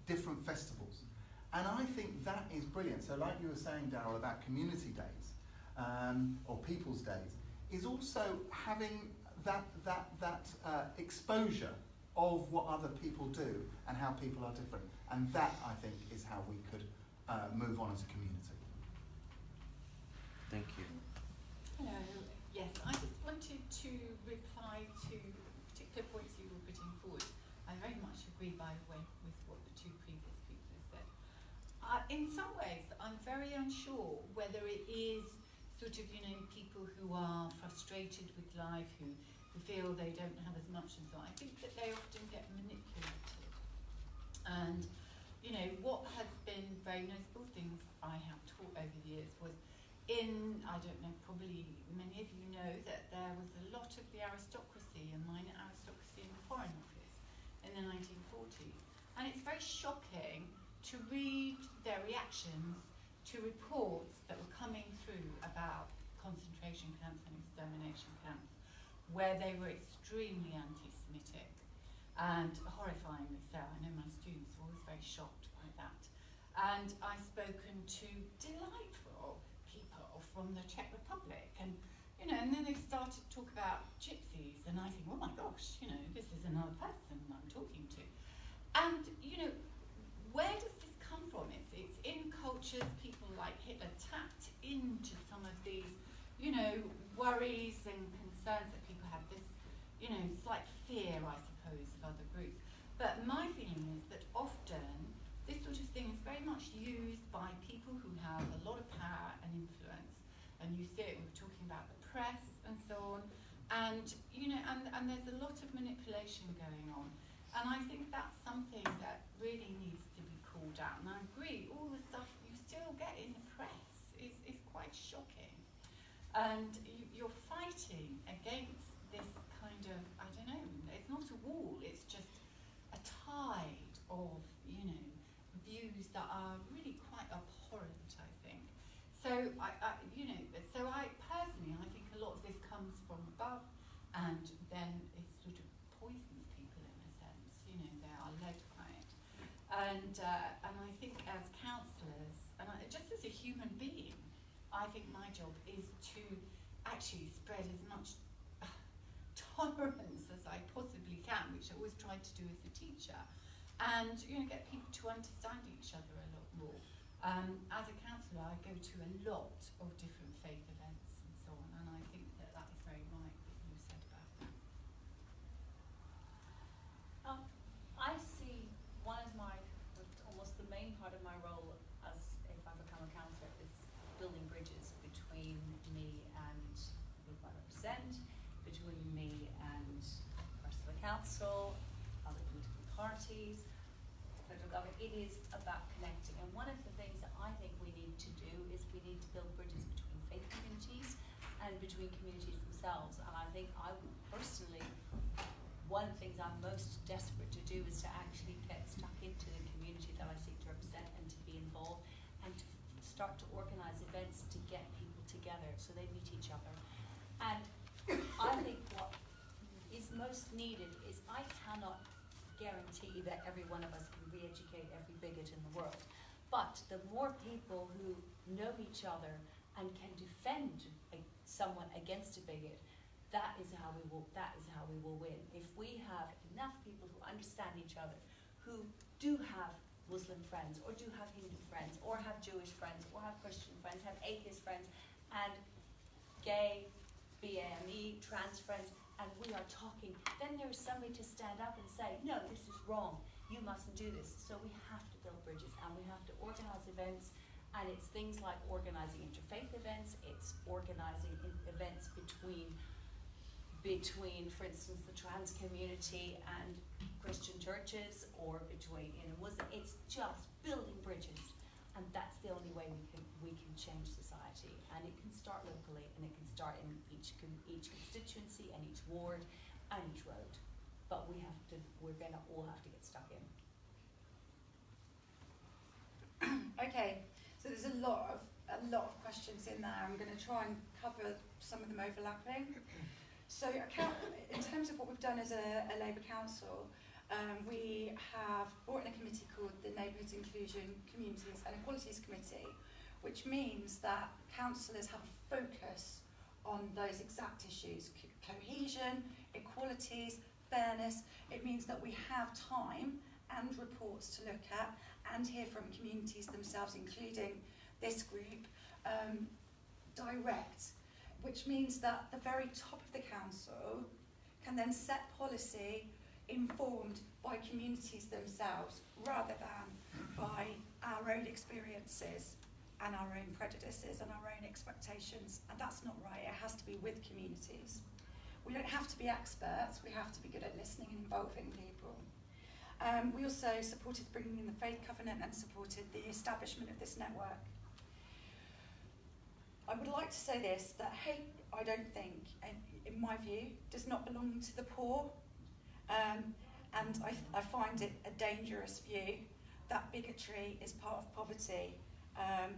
different festivals. And I think that is brilliant. So like you were saying, Darryl, about community days, or people's days, is also having that exposure of what other people do and how people are different. And that, I think, is how we could move on as a community. Thank you. Hello. Yes, I just wanted to reply to particular points you were putting forward. I very much agree, by the way, with what the two previous people have said. In some ways, I'm very unsure whether it is sort of, people who are frustrated with life, who feel they don't have as much and so on. I think that they often get manipulated. And, what has been very notable things I have taught over the years was I don't know, probably many of you know that there was a lot of the aristocracy and minor aristocracy in the Foreign Office in the 1940s. And it's very shocking to read their reactions to reports that were coming through about concentration camps and extermination camps, where they were extremely anti-Semitic and horrifyingly so. I know my students were always very shocked by that. And I've spoken to delightful people from the Czech Republic, and and then they started to talk about gypsies, and I think, oh my gosh, this is another person I'm talking to. And where does this come from? It's in cultures. People like Hitler tapped into some of these, worries and concerns that people have. This, slight fear, I suppose, of other groups. But my feeling is that often this sort of thing is very much used by people who have a lot of power and influence. And you see it, we were talking about the press and so on. And, and there's a lot of manipulation going on. And I think that's something that really needs to be called out. And I agree, all the stuff you still get in the press is quite shocking. And you're fighting against this kind of, I don't know, it's not a wall, it's just a tide of, views that are really quite abhorrent, I think. So I personally, I think a lot of this comes from above, and then it sort of poisons people in a sense. They are led by it, and I think as counsellors, and just as a human being, I think my job is to actually spread as much tolerance as I possibly can, which I always try to do as a teacher, and get people to understand each other a lot more. As a counsellor, I go to a lot of different faith events and so on, and I think that is very right what you said about that. I see one of almost the main part of my role as if I become a counsellor is building bridges between me and who I represent, between me and the rest of the council, other political parties, federal government. It is about connecting. And one of the things that I think we need to do is we need to build bridges between faith communities and between communities themselves. And I think personally, one of the things I'm most desperate to do is to actually get stuck into the community that I seek to represent and to be involved and to start to organise events to get people together so they meet each other. And I think what is most needed is I cannot guarantee that every one of us can re-educate every bigot in the world. But the more people who know each other and can defend someone against a bigot, that is how we will win. If we have enough people who understand each other, who do have Muslim friends, or do have Hindu friends, or have Jewish friends, or have Christian friends, have atheist friends, and gay, BAME, trans friends, and we are talking, then there is somebody to stand up and say, no, this is wrong, you mustn't do this. So we have to build bridges, and we have to organise events, and it's things like organising interfaith events, it's organising events between, for instance, the trans community and Christian churches, or between Muslim. It's just building bridges, and that's the only way we can change society. And it can start locally, and it can start in each constituency and each ward and each road. But we're gonna all have to get stuck in. Okay, so there's a lot of questions in there. I'm going to try and cover some of them overlapping. So in terms of what we've done as a Labour Council, we have brought in a committee called the Neighbourhoods, Inclusion, Communities and Equalities Committee, which means that councillors have a focus on those exact issues: cohesion, equalities, fairness. It means that we have time and reports to look at and hear from communities themselves, including this group, direct, which means that the very top of the council can then set policy informed by communities themselves rather than by our own experiences and our own prejudices and our own expectations. And that's not right. It has to be with communities. We don't have to be experts. We have to be good at listening and involving people. We also supported bringing in the Faith Covenant and supported the establishment of this network. I would like to say this, that hate, I don't think, in my view, does not belong to the poor. And I find it a dangerous view that bigotry is part of poverty.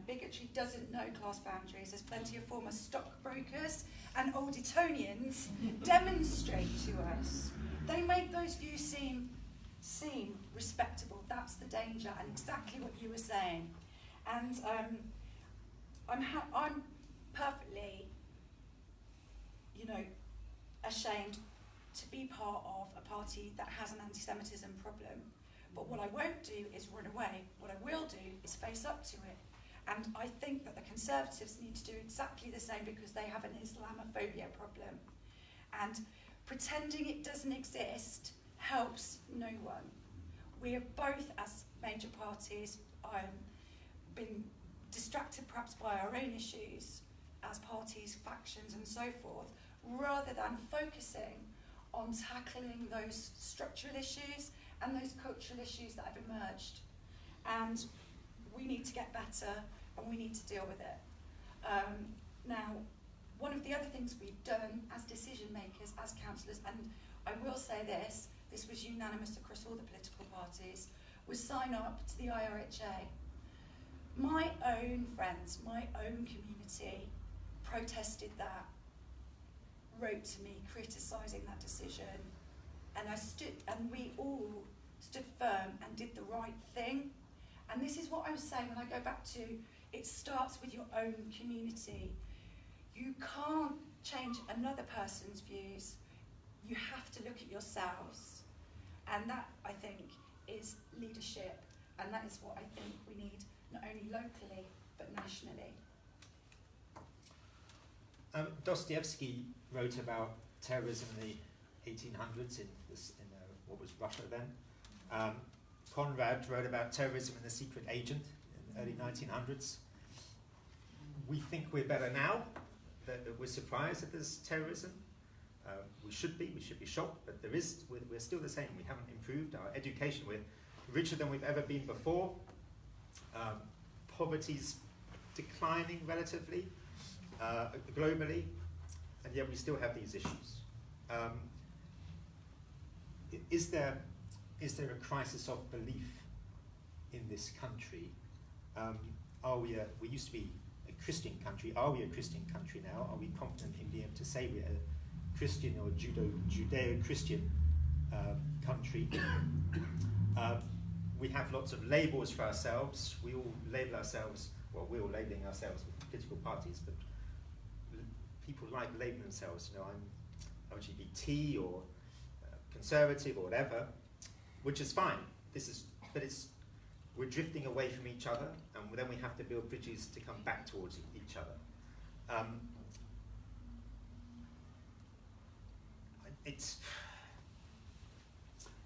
Bigotry doesn't know class boundaries. There's plenty of former stockbrokers and old Etonians demonstrate to us. They make those views seem respectable. That's the danger, and exactly what you were saying. And I'm perfectly, ashamed to be part of a party that has an anti-Semitism problem. But what I won't do is run away. What I will do is face up to it. And I think that the Conservatives need to do exactly the same, because they have an Islamophobia problem. And pretending it doesn't exist helps no one. We have both, as major parties, been distracted perhaps by our own issues as parties, factions and so forth, rather than focusing on tackling those structural issues and those cultural issues that have emerged. And we need to get better and we need to deal with it. Now, one of the other things we've done as decision makers, as councillors, and I will say this was unanimous across all the political parties, was sign up to the IRHA. My own friends, my own community protested that, wrote to me criticising that decision, and we all stood firm and did the right thing. And this is what I was saying when I go back to, it starts with your own community. You can't change another person's views. You have to look at yourselves. And that, I think, is leadership. And that is what I think we need, not only locally, but nationally. Dostoevsky wrote about terrorism in the 1800s in what was Russia then. Conrad wrote about terrorism and the secret agent in the early 1900s. We think we're better now, that we're surprised that there's terrorism. We should be shocked, but we're still the same. We haven't improved our education. We're richer than we've ever been before. Poverty's declining relatively, globally, and yet we still have these issues. Is there a crisis of belief in this country? We used to be a Christian country. Are we a Christian country now? Are we confident in being able to say we're a Christian or Judeo-Christian country? We have lots of labels for ourselves. We all label ourselves, well, we're all labeling ourselves with political parties, but people like labeling themselves, I'm LGBT or conservative or whatever, which is fine. We're drifting away from each other, and then we have to build bridges to come back towards each other.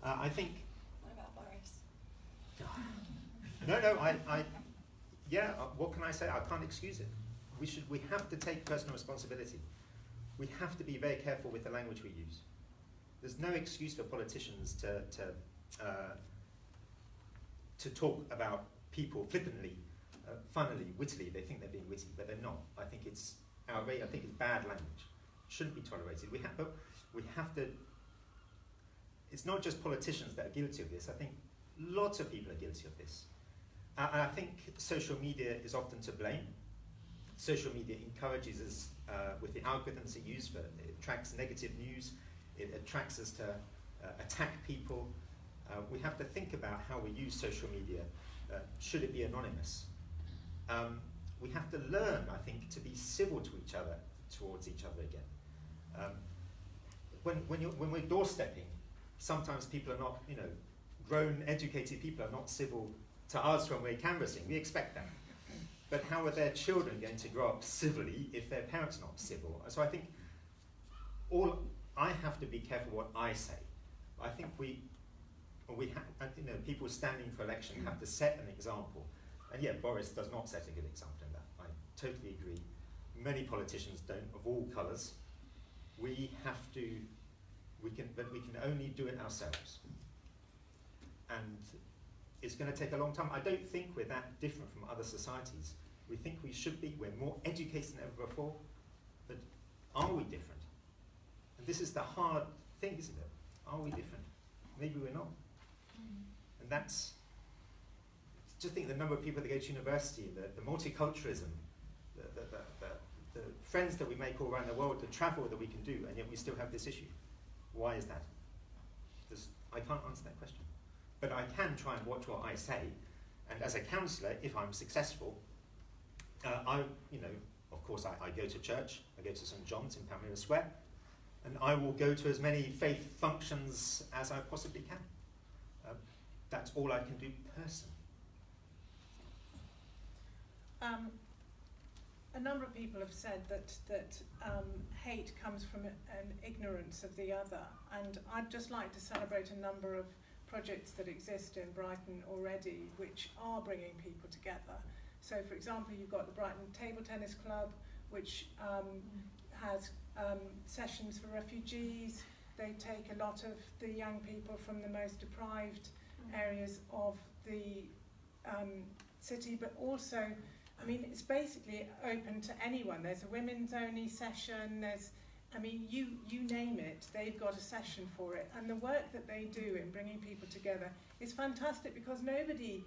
I think. What about Boris? No, what can I say? I can't excuse it. We have to take personal responsibility. We have to be very careful with the language we use. There's no excuse for politicians to talk about people flippantly, funnily, wittily. They think they're being witty, but they're not. I think it's outrageous. I think it's bad language. It shouldn't be tolerated. We have to. It's not just politicians that are guilty of this. I think lots of people are guilty of this. And I think social media is often to blame. social media encourages us with the algorithms it uses for it attracts negative news, it attracts us to attack people. We have to think about how we use social media. Should it be anonymous? We have to learn, I think, to be civil to each other, towards each other again. When we're doorstepping, sometimes people are not, grown, educated people are not civil to us when we're canvassing. We expect that. But how are their children going to grow up civilly if their parents are not civil? So I think I have to be careful what I say. I think people standing for election have to set an example. And yeah, Boris does not set a good example in that. I totally agree. Many politicians don't, of all colours. We can only do it ourselves. And it's going to take a long time. I don't think we're that different from other societies. We think we should be. We're more educated than ever before. But are we different? And this is the hard thing, isn't it? Are we different? Maybe we're not. And that's, just think the number of people that go to university, the multiculturalism, the friends that we make all around the world, the travel that we can do, and yet we still have this issue. Why is that? I can't answer that question. But I can try and watch what I say, and as a counsellor, if I'm successful, of course I go to church, I go to St John's in Palmyra Square, and I will go to as many faith functions as I possibly can. That's all I can do personally. A number of people have said that hate comes from an ignorance of the other, and I'd just like to celebrate a number of projects that exist in Brighton already which are bringing people together. So for example, you've got the Brighton Table Tennis Club, which has sessions for refugees. They take a lot of the young people from the most deprived areas of the city, but also, it's basically open to anyone. There's a women's only session, you name it, they've got a session for it. And the work that they do in bringing people together is fantastic, because nobody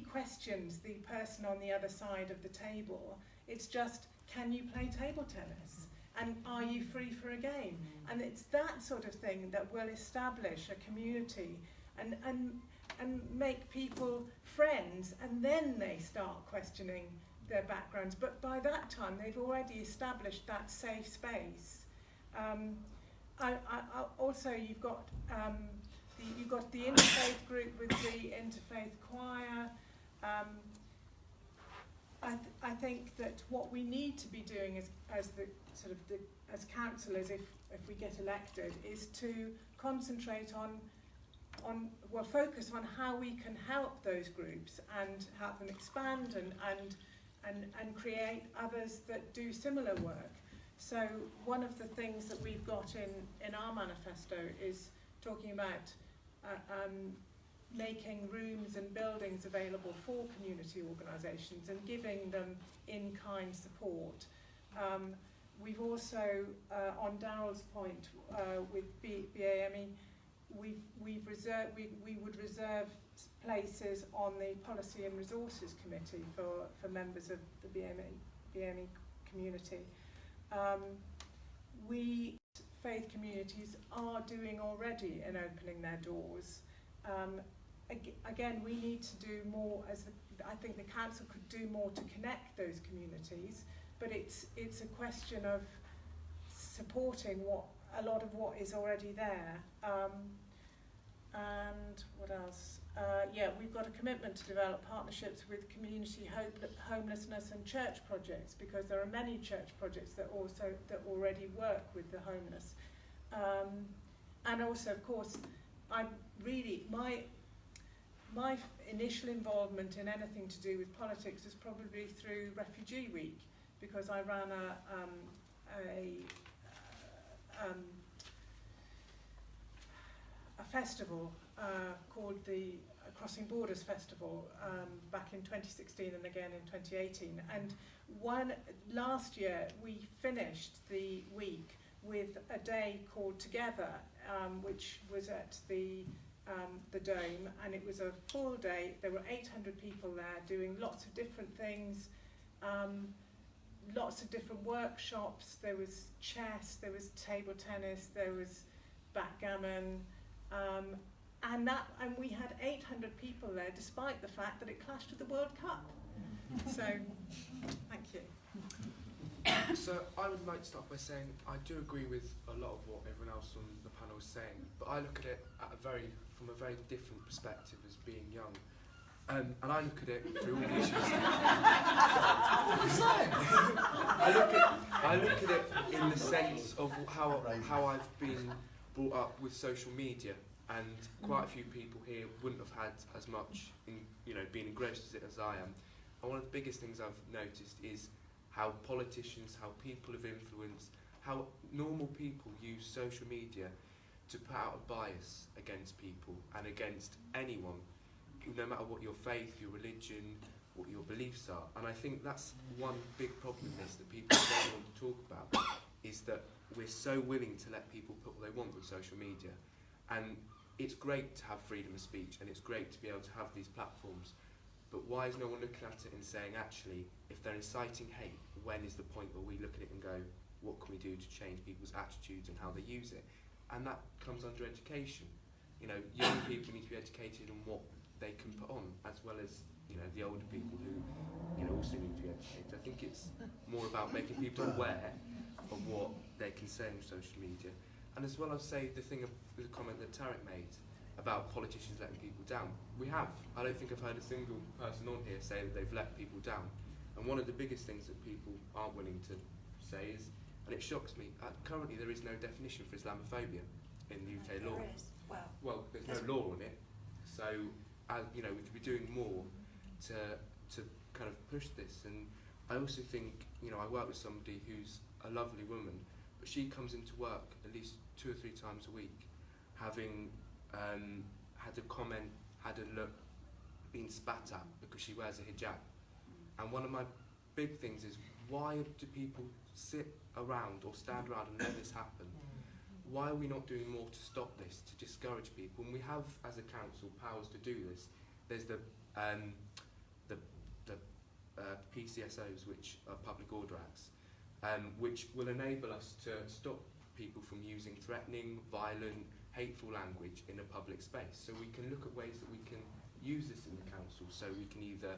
questions the person on the other side of the table. It's just, can you play table tennis? And are you free for a game? And it's that sort of thing that will establish a community and make people friends, and then they start questioning their backgrounds. But by that time, they've already established that safe space. Also, you've got the interfaith group with the interfaith choir. I think that what we need to be doing as councillors, if we get elected, is to concentrate focus on how we can help those groups and help them expand and create others that do similar work. So one of the things that we've got in our manifesto is talking about making rooms and buildings available for community organisations and giving them in-kind support. We've also, on Daryl's point with BAME, we would reserve places on the Policy and Resources Committee for members of the BAME community. Faith communities are doing already in opening their doors. Again, we need to do more. I think the council could do more to connect those communities, but it's a question of supporting a lot of what is already there. And what else? We've got a commitment to develop partnerships with community homelessness and church projects, because there are many church projects that already work with the homeless. And also, of course, my initial involvement in anything to do with politics is probably through Refugee Week, because I ran a festival called the Crossing Borders Festival back in 2016 and again in 2018. And last year we finished the week with a day called Together, which was at the Dome, and it was a full day. There were 800 people there doing lots of different things, lots of different workshops. There was chess, there was table tennis, there was backgammon, and we had 800 people there, despite the fact that it clashed with the World Cup. So, thank you. So I would like to start by saying I do agree with a lot of what everyone else on the panel is saying, but I look at it from a very different perspective as being young. And I look at it through all the issues. I look at it in the sense of how I've been brought up with social media, and quite a few people here wouldn't have had as much, been engrossed in it as I am. And one of the biggest things I've noticed is how politicians, how people of influence, how normal people use social media to put out a bias against people and against anyone, no matter what your faith, your religion, what your beliefs are. And I think that's one big problem with this that people don't want to talk about, is that we're so willing to let people put what they want on social media. And it's great to have freedom of speech, and it's great to be able to have these platforms, but why is no one looking at it and saying, actually, if they're inciting hate, when is the point where we look at it and go, what can we do to change people's attitudes and how they use it? And that comes under education. Young people need to be educated on what they can put on, as well as the older people who also need to be educated. I think it's more about making people aware of what they can say on social media, and as well as say the comment that Tarek made about politicians letting people down. I don't think I've heard a single person on here say that they've let people down. And one of the biggest things that people aren't willing to say is, and it shocks me, currently there is no definition for Islamophobia in the UK law. There is. Well, there's no law on it, so we could be doing more to kind of push this. And I also think, I work with somebody who's a lovely woman, but she comes into work at least 2 or 3 times a week, having had a comment, had a look, been spat at because she wears a hijab. And one of my big things is, why do people sit around or stand around and let this happen? Why are we not doing more to stop this, to discourage people? And we have, as a council, powers to do this. There's the PCSOs, which are Public Order Acts, which will enable us to stop people from using threatening, violent, hateful language in a public space. So we can look at ways that we can use this in the council. So we can either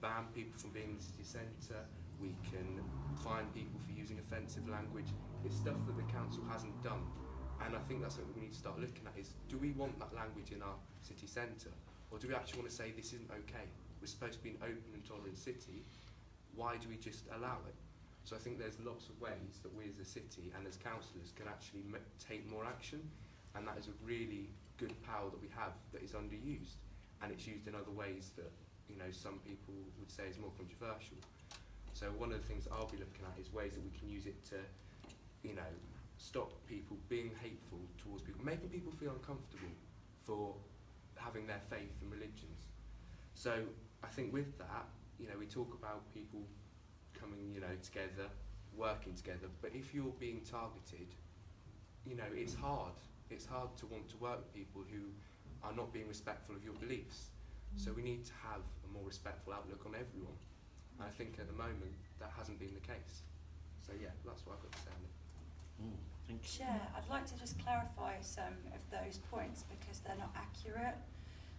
ban people from being in the city centre, we can fine people for using offensive language. It's stuff that the council hasn't done. And I think that's something we need to start looking at, is, do we want that language in our city centre? Or do we actually want to say this isn't okay? We're supposed to be an open and tolerant city. Why do we just allow it? So I think there's lots of ways that we as a city and as councillors can actually take more action. And that is a really good power that we have that is underused. And it's used in other ways that, some people would say is more controversial. So one of the things I'll be looking at is ways that we can use it to, stop people being hateful towards people, making people feel uncomfortable for having their faith and religions. So I think with that, we talk about people coming, together, working together, but if you're being targeted, it's hard. It's hard to want to work with people who are not being respectful of your beliefs. So we need to have a more respectful outlook on everyone. And I think at the moment that hasn't been the case. So yeah, that's what I've got to say on it. Thank you. Chair, I'd like to just clarify some of those points because they're not accurate.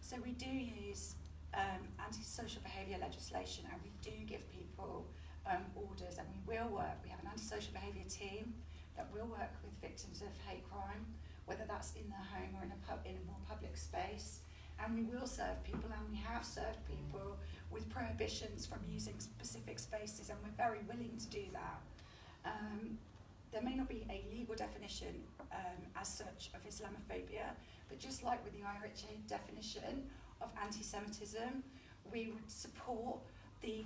So we do use antisocial behaviour legislation, and we do give people orders, and we have an antisocial behaviour team that will work with victims of hate crime, whether that's in their home or in a more public space. And we will serve people, and we have served people with prohibitions from using specific spaces, and we're very willing to do that. There may not be a legal definition as such of Islamophobia, but just like with the IHA definition of anti-Semitism, we would support the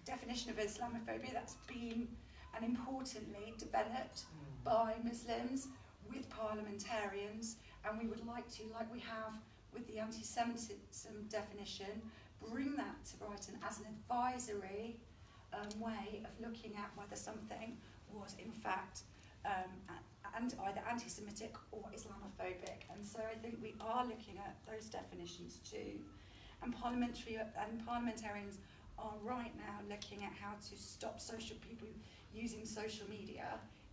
definition of Islamophobia that's been and importantly developed by Muslims with parliamentarians, and we would like to, like we have with the anti-Semitism definition, bring that to Brighton as an advisory way of looking at whether something was in fact either anti-Semitic or Islamophobic. And so I think we are looking at those definitions too. And parliamentarians are right now looking at how to stop people using social media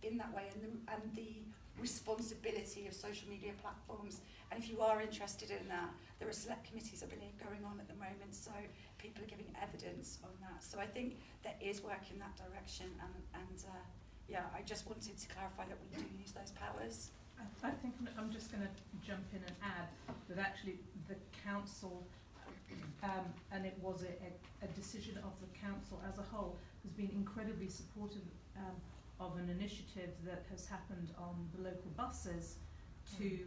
in that way, and the responsibility of social media platforms. And if you are interested in that, there are select committees, I believe, going on at the moment, so people are giving evidence on that. So I think there is work in that direction, and yeah, I just wanted to clarify that we do use those powers. I think I'm just going to jump in and add that actually the council, and it was a decision of the council as a whole, has been incredibly supportive of an initiative that has happened on the local buses to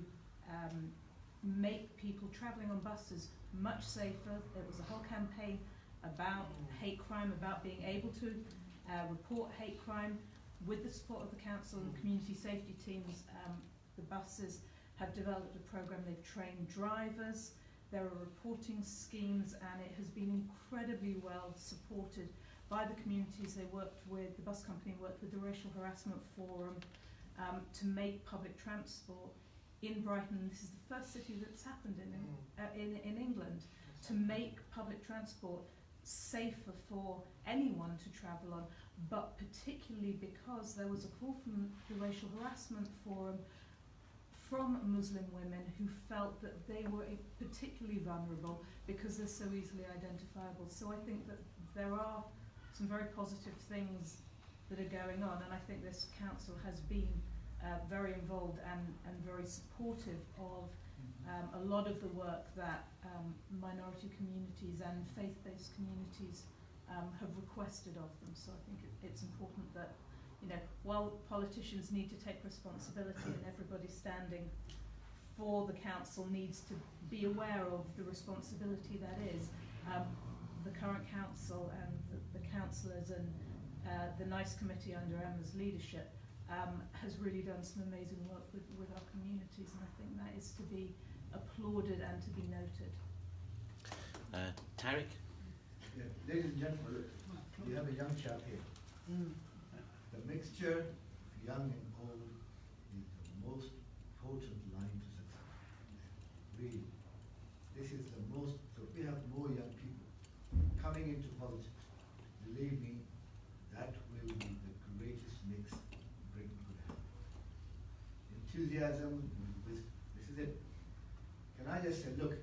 make people travelling on buses much safer. There was a whole campaign about hate crime, about being able to report hate crime. With the support of the council and community safety teams, the buses have developed a programme. They've trained drivers. There are reporting schemes, and it has been incredibly well supported by the communities they worked with. The bus company worked with the Racial Harassment Forum to make public transport in Brighton. This is the first city that's happened in England, to make public transport safer for anyone to travel on, but particularly because there was a call from the Racial Harassment Forum from Muslim women who felt that they were particularly vulnerable because they're so easily identifiable. So I think that there are some very positive things that are going on, and I think this council has been very involved and very supportive of a lot of the work that minority communities and faith-based communities have requested of them. So I think it's important that, you know, while politicians need to take responsibility and everybody standing for the council needs to be aware of the responsibility that is, the current council and the councillors and the NICE committee under Emma's leadership has really done some amazing work with our communities, and I think that is to be applauded and to be noted. Tariq? Yeah, ladies and gentlemen, we have a young chap here. The mixture of young and old is the most potent line to success. Really. This is the most, so we have more young people coming into politics. Believe me, that will be the greatest mix Britain could have. Enthusiasm, wisdom. This is it. Can I just say, look,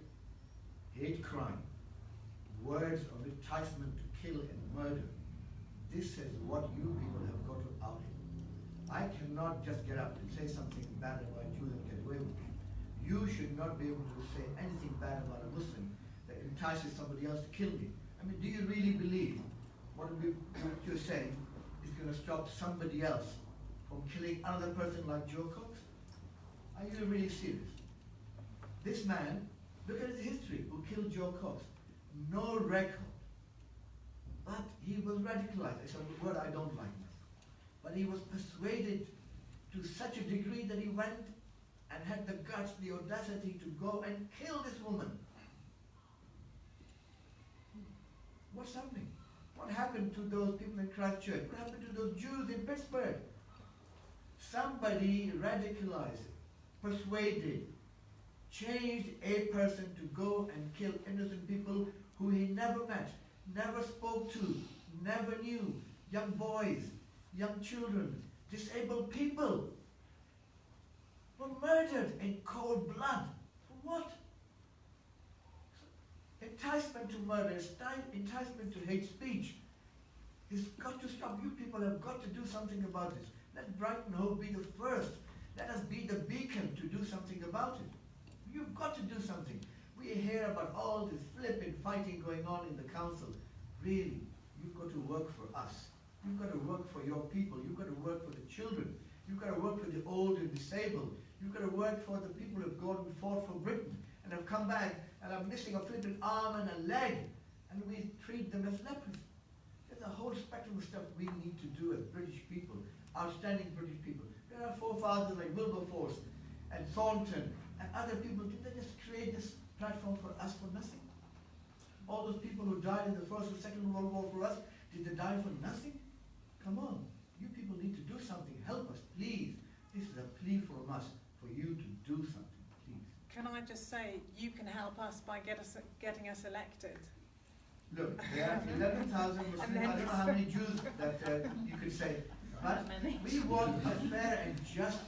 hate crime, words of enticement to kill and murder, this is what you people have got to out it. I cannot just get up and say something bad about Jews and get away with it. You should not be able to say anything bad about a Muslim that entices somebody else to kill me. I mean, do you really believe what you're saying is going to stop somebody else from killing another person like Joe Cox? Are you really serious? This man, look at his history, who killed Joe Cox. No record. But he was radicalized. It's a word I don't like much. But he was persuaded to such a degree that he went and had the guts, the audacity to go and kill this woman. What's happening? What happened to those people in Christchurch? What happened to those Jews in Pittsburgh? Somebody radicalized, persuaded, changed a person to go and kill innocent people who he never met, never spoke to, never knew, young boys, young children, disabled people were murdered in cold blood. For what? Enticement to murder, enticement to hate speech. It's got to stop. You people have got to do something about this. Let Brighton Hove be the first. Let us be the beacon to do something about it. You've got to do something. We hear about all this flipping fighting going on in the council. Really, you've got to work for us. You've got to work for your people. You've got to work for the children. You've got to work for the old and disabled. You've got to work for the people who have gone and fought for Britain and have come back and are missing a flipping arm and a leg, and we treat them as lepers. There's a whole spectrum of stuff we need to do as British people, outstanding British people. There are forefathers like Wilberforce and Thornton and other people. Did they just create this platform for us for nothing? All those people who died in the First or Second World War for us, did they die for nothing? Come on, you people need to do something. Help us, please. This is a plea from us for you to do something, please. Can I just say, you can help us by getting us elected. Look, there are 11,000 Muslims. I don't know how many Jews that you could say. But we want a fair and just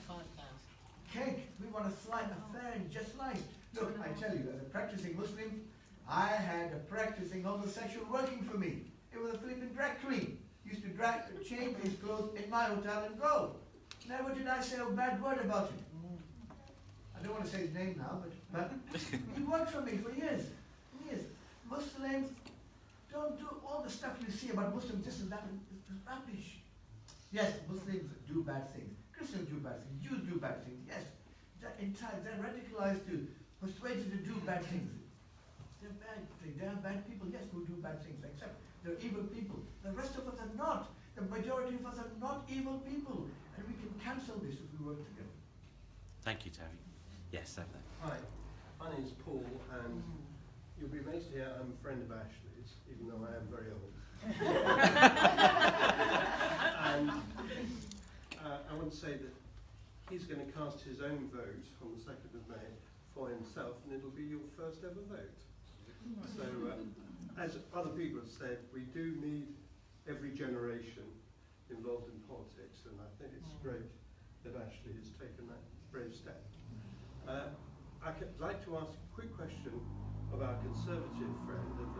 cake. We want a fair and just life. Look, I tell you, as a practicing Muslim, I had a practicing homosexual working for me. It was a flipping drag queen. Used to change his clothes in my hotel and go. Never did I say a bad word about him. I don't want to say his name now, but he worked for me for years. Years. Muslims don't do all the stuff you see about Muslims, this and that. It's rubbish. Yes, Muslims do bad things. Christians do bad things. Jews do bad things. Yes. They're radicalized to, persuaded to do bad things. They're bad. They are bad people, yes, who do bad things, except they're evil people. The rest of us are not. The majority of us are not evil people. And we can cancel this if we work together. Thank you, Terry. Yes, over there. Hi, my name's Paul, and you'll be amazed to hear I'm a friend of Ashley's, even though I am very old. And I want to say that he's going to cast his own vote on the 2nd of May for himself, and it'll be your first ever vote. So, as other people have said, we do need every generation involved in politics, and I think it's great that Ashley has taken that brave step. I'd like to ask a quick question of our Conservative friend, and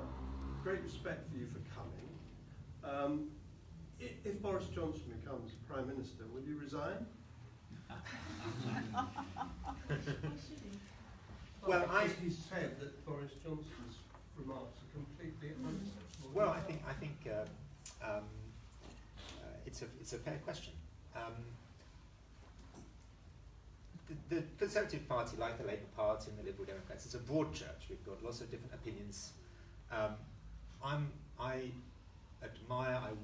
great respect for you for coming. If Boris Johnson becomes Prime Minister, will you resign? Well, he said that Boris Johnson's remarks are completely unacceptable. Well, I think it's a fair question. The Conservative Party, like the Labour Party and the Liberal Democrats, is a broad church. We've got lots of different opinions. I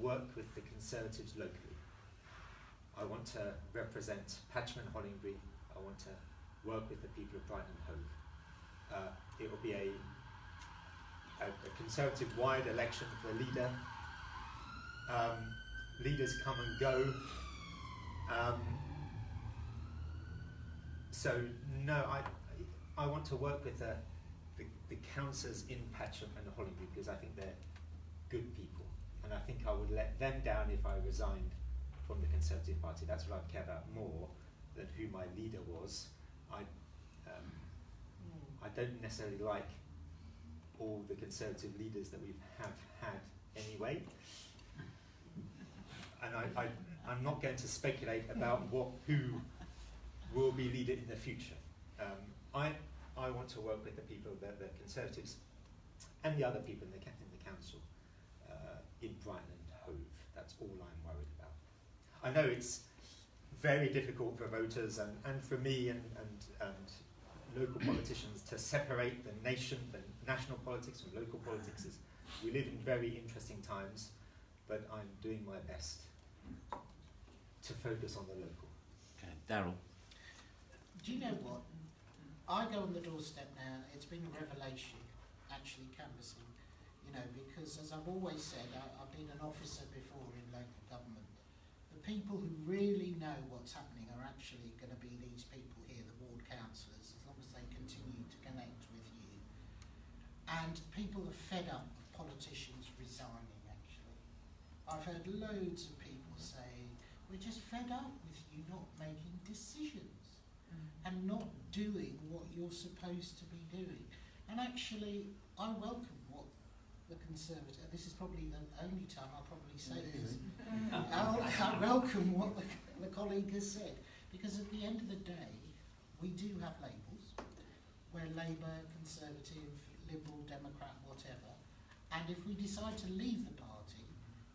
work with the Conservatives locally. I want to represent Patcham and Hollingbury. I want to work with the people of Brighton and Hove. It will be a Conservative-wide election for a leader. Leaders come and go. So no, I want to work with the councillors in Patcham and Hollingbury because I think they're good people, and I think I would let them down if I resigned from the Conservative Party. That's what I care about more than who my leader was. I don't necessarily like all the Conservative leaders that we have had anyway, and I'm not going to speculate about who will be leader in the future. I want to work with the people, the Conservatives, and the other people in the council in Brighton and Hove. That's all I'm worried about. I know it's very difficult for voters and for me and local politicians to separate the national politics from local politics. We live in very interesting times, but I'm doing my best to focus on the local. Okay, Daryl. Do you know what? I go on the doorstep now, it's been a revelation actually canvassing, because as I've always said, I've been an officer before in local government. The people who really know what's happening are actually going to be these people here, the ward councillors, as long as they continue to connect with you. And people are fed up with politicians resigning, actually. I've heard loads of people say, we're just fed up with you not making decisions and not doing what you're supposed to be doing. And actually, I welcome what the Conservative, this is probably the only time I'll probably say this, I welcome what the colleague has said, because at the end of the day, we do have labels. We're Labour, Conservative, Liberal, Democrat, whatever, and if we decide to leave the party,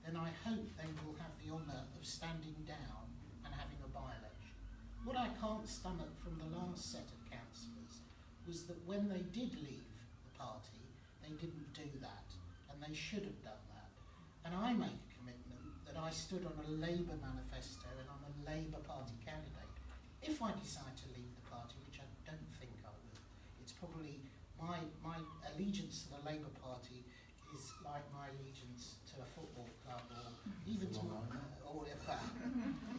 then I hope they will have the honour of standing down and having a by-election. What I can't stomach from the last set of councillors was that when they did leave the party, they didn't do that, and they should have done that. And I make a commitment that I stood on a Labour manifesto and I'm a Labour Party candidate. If I decide to leave the party, which I don't think I will, it's probably my allegiance to the Labour Party is like my allegiance to a football club or even to or whatever.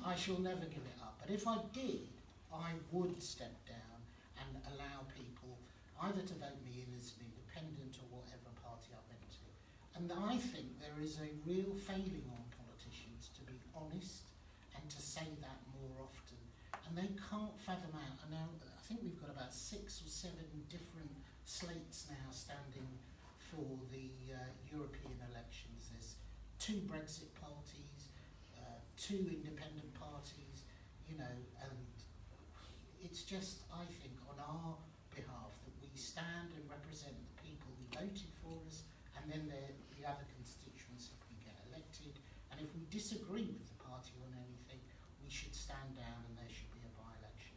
I shall never give it up. But if I did, I would step down and allow people either to vote me in as an independent or whatever party I went to, And I think there is a real failing on politicians to be honest and to say that more often. And they can't fathom out. And now I think we've got about 6 or 7 different slates now standing for the European elections. There's 2 Brexit parties, 2 independent parties, you know, and it's just, I think, on our behalf that we stand and represent the people who voted for us, and then the other constituents if we get elected. And if we disagree with the party on anything, we should stand down and there should be a by-election.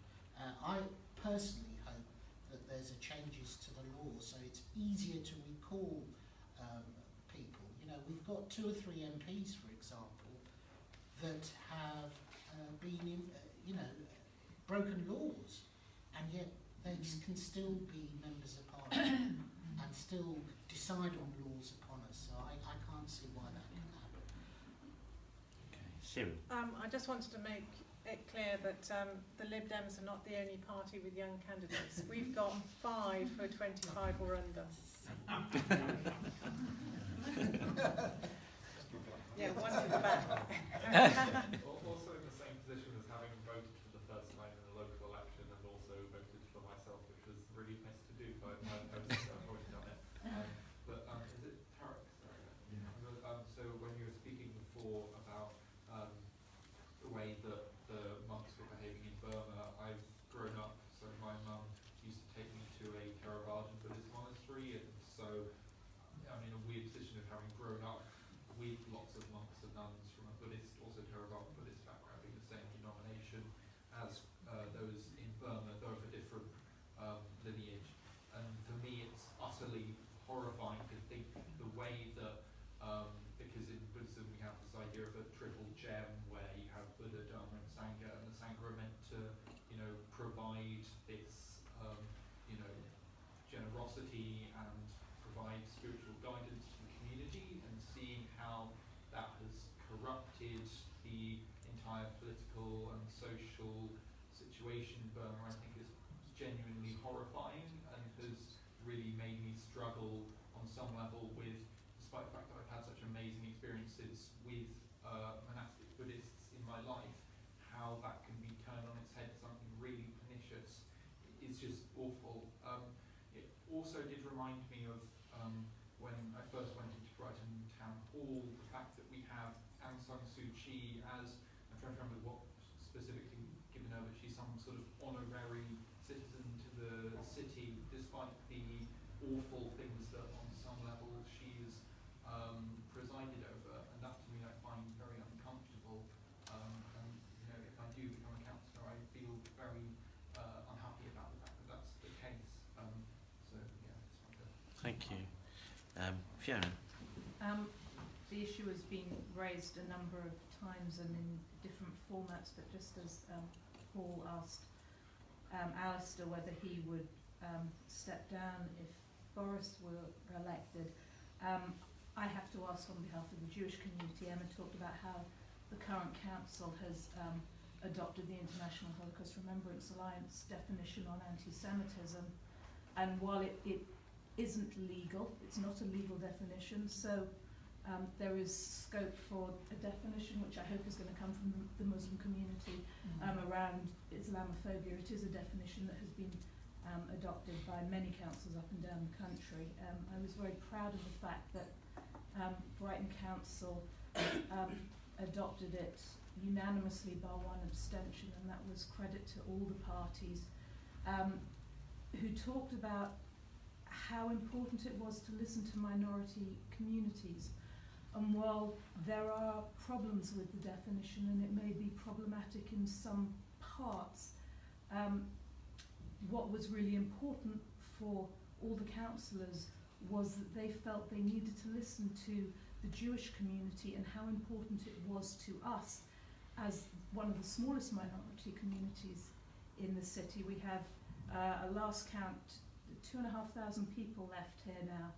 I personally hope that there's a changes to the law so it's easier to recall people. You know, we've got 2 or 3 MPs, for example, that have been, you know, broken laws, and yet they can still be members of parliament and still decide on laws upon us. So I can't see why that can happen. Okay, Cyril. I just wanted to make it clear that the Lib Dems are not the only party with young candidates. We've got 5 who are 25 or under. Yeah, one to the back. Also in the same position as having voted for the first time in a local election and also voted for myself, which was really nice to do, but I've already done it. Is it Tarek? Sorry. Yeah. So when you were speaking before about the way that the monks were behaving in Burma, I've grown up, so my mum used to take me to a Theravada Buddhist monastery, and so I'm in a weird position of having grown up with lots of monks and nuns from a Buddhist, also Theravada Buddhist background, in the same denomination as those in Burma, though of a different lineage. And for me, it's utterly horrifying to think the way that, because in Buddhism we have this idea of a triple gem where you have Buddha, Dharma, and Sangha, and the Sangha are meant to, you know, provide this, you know, generosity and provide spiritual guidance to the community, and seeing how that has corrupted the entire political and social situation in Burma, I think is genuinely horrifying and has really made me struggle on some level with, despite the fact that I've had such amazing experiences with monastic Buddhists in my life, how that can be turned on its head to something really pernicious is just awful. It also did remind me of when I first went into Brighton Town Hall, the fact that we have Aung San Suu Kyi as, I'm trying to remember what specifically given her, but she's some sort of honorary citizen to the city, despite the awful things that on some level she's presided over, and that to me I find very uncomfortable. And you know, if I do become a councillor, I feel very unhappy about the fact that that's the case. So yeah, just wanted to. Thank you. Fiona. The issue has been raised a number of times and in different formats, but just as Paul asked Alistair whether he would step down if Boris were elected, I have to ask on behalf of the Jewish community. Emma talked about how the current council has adopted the International Holocaust Remembrance Alliance definition on anti-Semitism, and while it isn't legal, it's not a legal definition, so there is scope for a definition which I hope is going to come from the Muslim community around Islamophobia. It is a definition that has been adopted by many councils up and down the country. I was very proud of the fact that Brighton Council adopted it unanimously by 1 abstention, and that was credit to all the parties who talked about how important it was to listen to minority communities. And while there are problems with the definition, and it may be problematic in some parts, what was really important for all the councillors was that they felt they needed to listen to the Jewish community and how important it was to us as one of the smallest minority communities in the city. We have, a last count, 2,500 people left here now,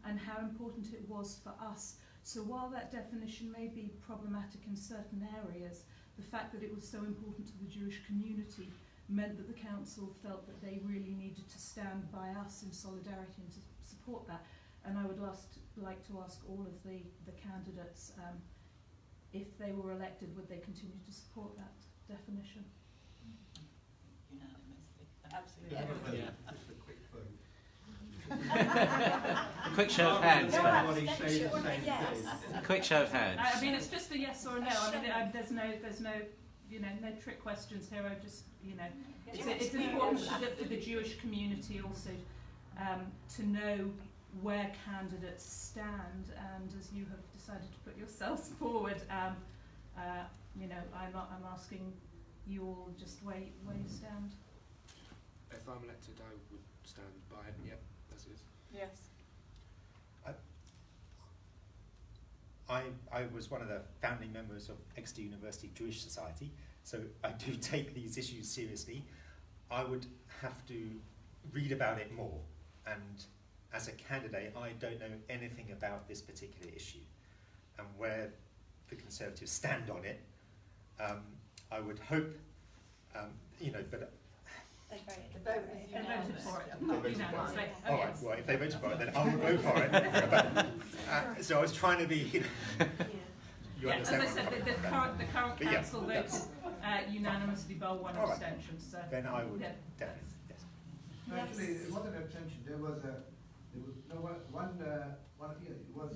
and how important it was for us. So while that definition may be problematic in certain areas, the fact that it was so important to the Jewish community meant that the council felt that they really needed to stand by us in solidarity and to support that. And I would like to ask all of the candidates, if they were elected, would they continue to support that definition? Unanimously. Absolutely. Yeah. Just a quick vote. A quick show of hands, Everybody perhaps. say the same Yes. thing. A quick show of hands. I mean, it's just a yes or a no. I mean, there's no, you know, no trick questions here. I just, you know, it's important for the Jewish community also to know where candidates stand, and as you have decided to put yourselves forward, you know, I'm asking you all just where you stand. If I'm elected, I would stand by it. Yep, as is. Yes. I was one of the founding members of Exeter University Jewish Society, so I do take these issues seriously. I would have to read about it more, and as a candidate, I don't know anything about this particular issue and where the Conservatives stand on it. I would hope, you know, but They voted. They voted for it. Unanimously. Oh, all right, yes. well, if they voted for it, then I will vote for it. But, so I was trying to be, you know, you Yeah, as understand I what said, I'm the talking current But yeah, council voted unanimously by one All right. abstention. So about. Then I would yeah. definitely, yes. Actually, it wasn't an abstention. There was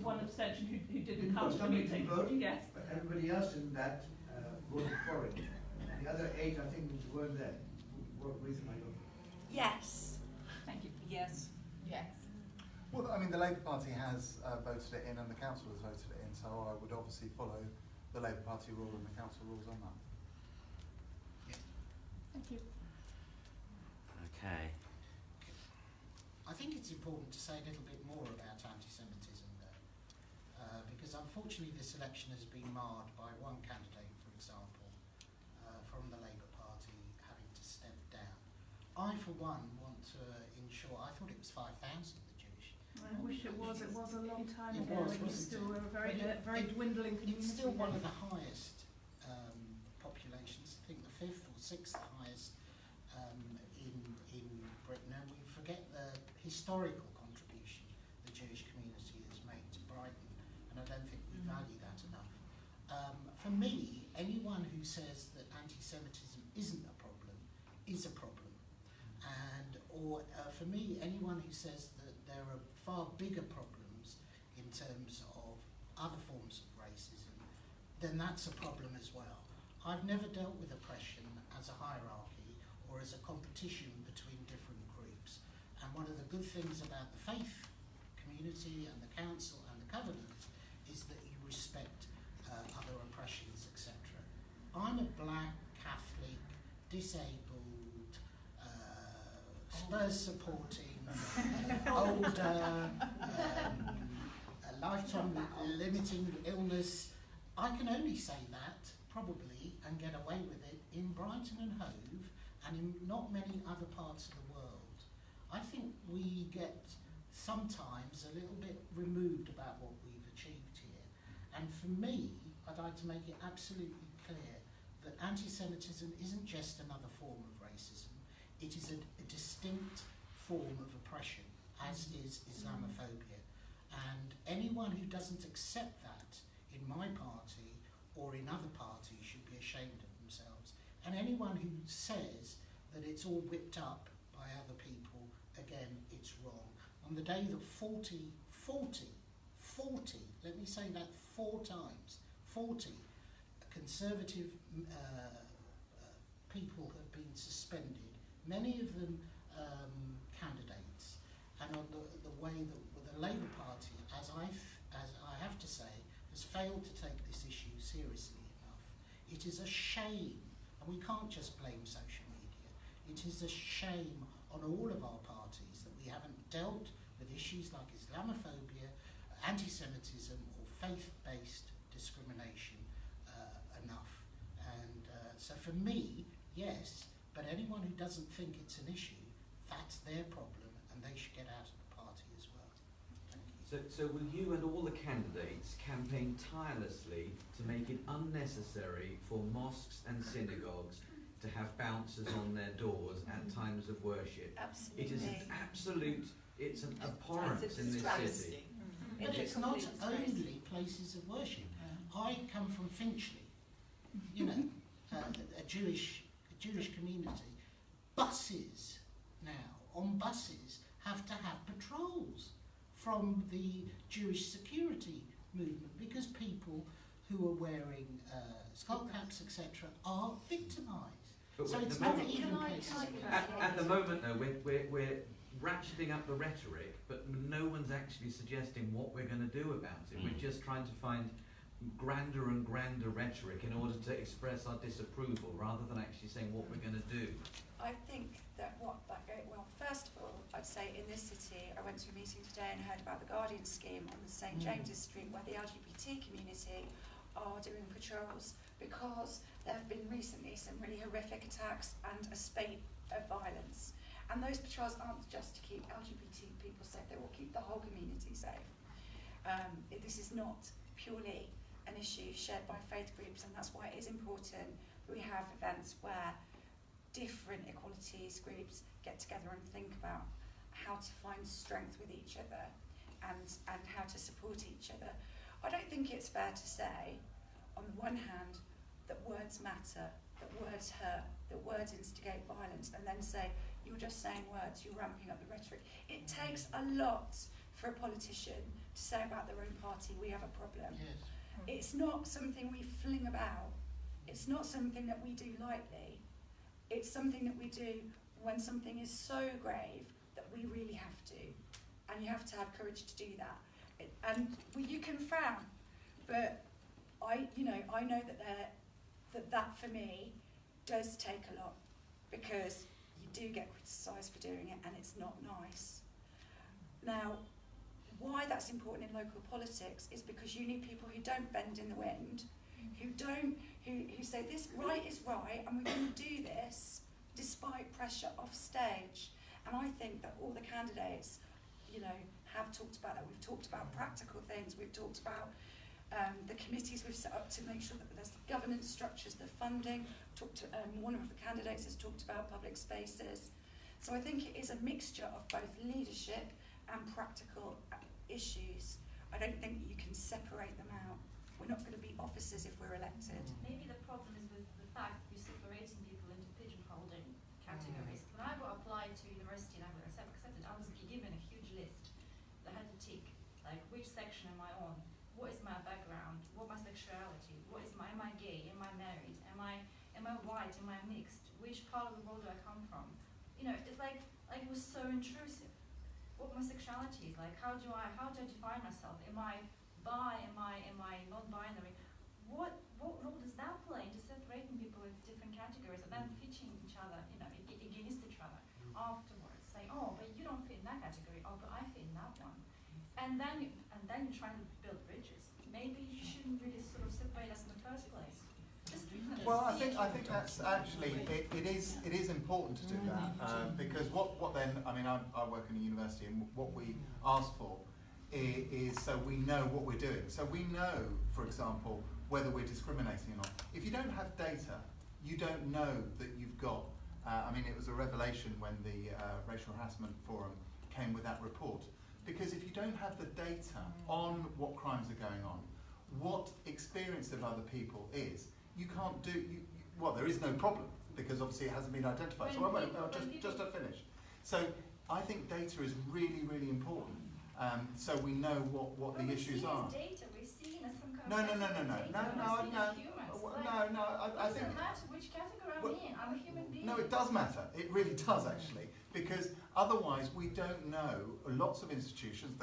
One abstention who didn't Didn't come vote. to the Somebody meeting. didn't vote? Yes. But everybody else in that voted for it. The other 8, I think, weren't there. For what reason, I don't know. Yes. Thank you. Yes. Yes. Well, I mean, the Labour Party has voted it in and the council has voted it in, so I would obviously follow the Labour Party rule and the council rules on that. Thank you. Okay. I think it's important to say a little bit more about anti-Semitism, though, because unfortunately this election has been marred by one candidate, for example, from the Labour Party having to step down. I, for one, want to ensure, I thought it was 5,000, the Jewish. I wish it was. It was a long time It ago. was, It was wasn't still it? a very, But very dwindling community. It's still one of the highest populations, I think the 5th or 6th highest in Britain, and we forget the historical contribution the Jewish community has made to Brighton, and I don't think we value that enough. For me, anyone who says that anti-Semitism isn't a problem is a problem, or for me, anyone who says that there are far bigger problems in terms of other forms of racism, then that's a problem as well. I've never dealt with oppression as a hierarchy or as a competition between different groups. And one of the good things about the faith community and the council and the covenant is that you respect other oppressions, etc. I'm a black, Catholic, disabled, Spurs supporting, older, a lifetime limiting illness. I can only say that, probably, and get away with it in Brighton and Hove and in not many other parts of the world. I think we get sometimes a little bit removed about what we've achieved here. And for me, I'd like to make it absolutely clear that anti-Semitism isn't just another form of racism. It is a distinct form of oppression, as is Islamophobia. And anyone who doesn't accept that in my party or in other parties should be ashamed of themselves. And anyone who says that it's all whipped up by other people, again, it's wrong. On the day that 40, let me say that 4 times, 40 Conservative people have been suspended, many of them candidates, and on the way that the Labour Party, as I have to say, has failed to take this issue seriously enough. It is a shame, and we can't just blame social media. It is a shame on all of our parties that we haven't dealt with issues like Islamophobia, anti-Semitism, or faith-based discrimination enough. And so for me, yes, but anyone who doesn't think it's an issue, that's their problem, and they should get out of the party as well. Thank you. So will you and all the candidates campaign tirelessly to make it unnecessary for mosques and synagogues to have bouncers on their doors at times of worship? Absolutely. It is an absolute it's an abhorrence in this city. But it's not only places of worship. I come from Finchley, you know, a Jewish community. Buses now, on buses, have to have patrols from the Jewish security movement because people who are wearing skull caps, etc., are victimised. But So at it's the not moment- even cases. At the moment, though, we're ratcheting up the rhetoric, but no one's actually suggesting what we're going to do about it. We're just trying to find grander and grander rhetoric in order to express our disapproval, rather than actually saying what we're going to do. I think that well, first of all, I'd say in this city, I went to a meeting today and heard about the Guardian scheme on the St James's Street, where the LGBT community are doing patrols because there have been recently some really horrific attacks and a spate of violence. And those patrols aren't just to keep LGBT people safe, they will keep the whole community safe. This is not purely an issue shared by faith groups, and that's why it is important we have events where different equalities groups get together and think about how to find strength with each other and how to support each other. I don't think it's fair to say, on the one hand, that words matter, that words hurt, that words instigate violence, and then say, you're just saying words, you're ramping up the rhetoric. It takes a lot for a politician to say about their own party, we have a problem. Yes. It's not something we fling about. It's not something that we do lightly. It's something that we do when something is so grave that we really have to. And you have to have courage to do that. You can frown, but I know that for me does take a lot, because you do get criticised for doing it and it's not nice. Now, why that's important in local politics is because you need people who don't bend in the wind, who say this right is right and we're going to do this despite pressure off stage. And I think that all the candidates, have talked about that. We've talked about practical things. We've talked about the committees we've set up to make sure that there's governance structures, the funding. One of the candidates has talked about public spaces. So I think it is a mixture of both leadership and practical issues. I don't think you can separate them out. We're not going to be officers if we're elected. Maybe the problem is with the fact that you're separating people into pigeonholing categories. When I applied to university and I was accepted, I was given a huge list that had to tick, like, which section am I on? What is my background? What my sexuality? Am I gay? Am I married? Am I white? Am I mixed? Which part of the world do I come from? It's like it was so intrusive. What my sexuality is like? How do I define myself? Am I bi? Am I non-binary? What role does that play into separating people into different categories and then pitching each other, against each other afterwards, saying, oh, but you don't fit in that category. Oh, but I fit in that one. And then you're trying to build bridges. Maybe you shouldn't really sort of separate us in the first place. Well, I think that's actually it is important to do that because what then I work in a university, and what we ask for is so we know what we're doing. So we know, for example, whether we're discriminating or not. If you don't have data, you don't know that you've got. It was a revelation when the Racial Harassment Forum came with that report. Because if you don't have the data on what crimes are going on, what experience of other people is, you can't do. Well, there is no problem because obviously it hasn't been identified. Just to finish. So I think data is really, really important. So we know what the issues are. Data, we're seen as some kind No. of I think. Doesn't matter which category I'm in. I'm a human being. No, it does matter. It really does actually, because otherwise we don't know. Lots of institutions,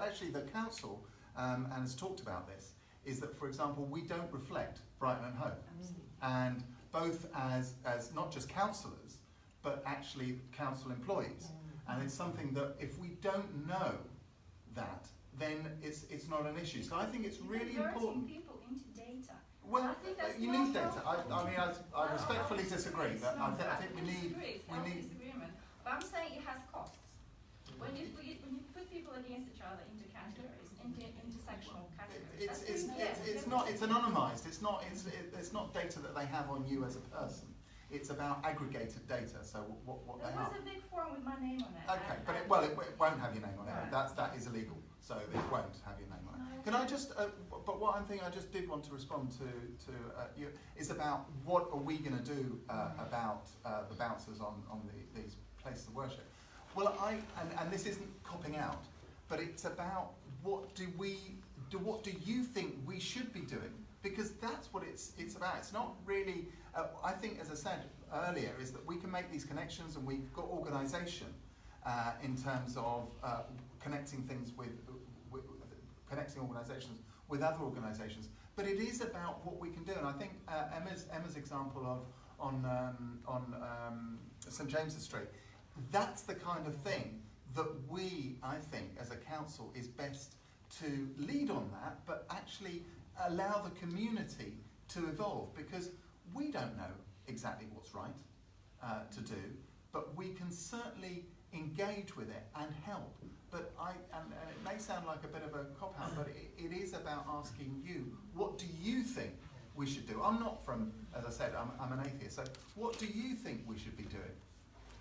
actually the council, and has talked about this, is that, for example, we don't reflect Brighton and Hove, and both as not just councillors, but actually council employees, and it's something that if we don't know that, then it's not an issue. So I think it's really important. People into data. Well, I think that's you need data. I respectfully disagree. But I think we need. Disagreement. But I'm saying it has costs. When you put people against each other into categories, into intersectional categories. It's anonymized. It's not data that they have on you as a person. It's about aggregated data, so what they There are. was a big form with my name on it. Okay, but it won't have your name on it. Right. That is illegal, so it won't have your name on it. No, Can I just, but one thing I just did want to respond to you is about what are we going to do about the bouncers on these places of worship. Well, and this isn't copping out, but it's about what do you think we should be doing? Because that's what it's about. It's not really, I think, as I said earlier, is that we can make these connections, and we've got organisation in terms of connecting things with connecting organisations with other organisations. But it is about what we can do, and I think Emma's example of on St James's Street, that's the kind of thing that we, I think, as a council, is best to lead on that, but actually allow the community to evolve, because we don't know exactly what's right to do, but we can certainly engage with it and help. But and it may sound like a bit of a cop-out, but it is about asking you, what do you think we should do? I'm not from, as I said, I'm an atheist, so what do you think we should be doing?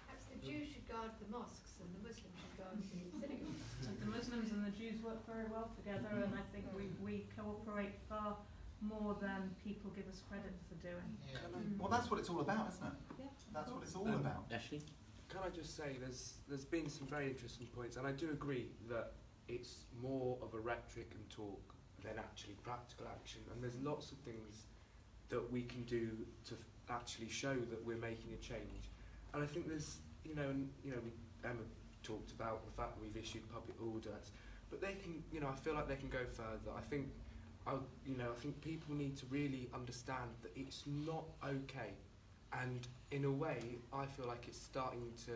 Perhaps the Jews should guard the mosques and the Muslims should guard the synagogues. The Muslims and the Jews work very well together, and I think we cooperate far more than people give us credit for doing. Well, that's what it's all about, isn't it? Yeah. That's what it's all about. Ashley? Can I just say, there's been some very interesting points, and I do agree that it's more of a rhetoric and talk than actually practical action, and there's lots of things that we can do to actually show that we're making a change. And I think there's, Emma talked about the fact that we've issued public audits, but they can, I feel like they can go further. I think people need to really understand that it's not okay. And in a way, I feel like it's starting to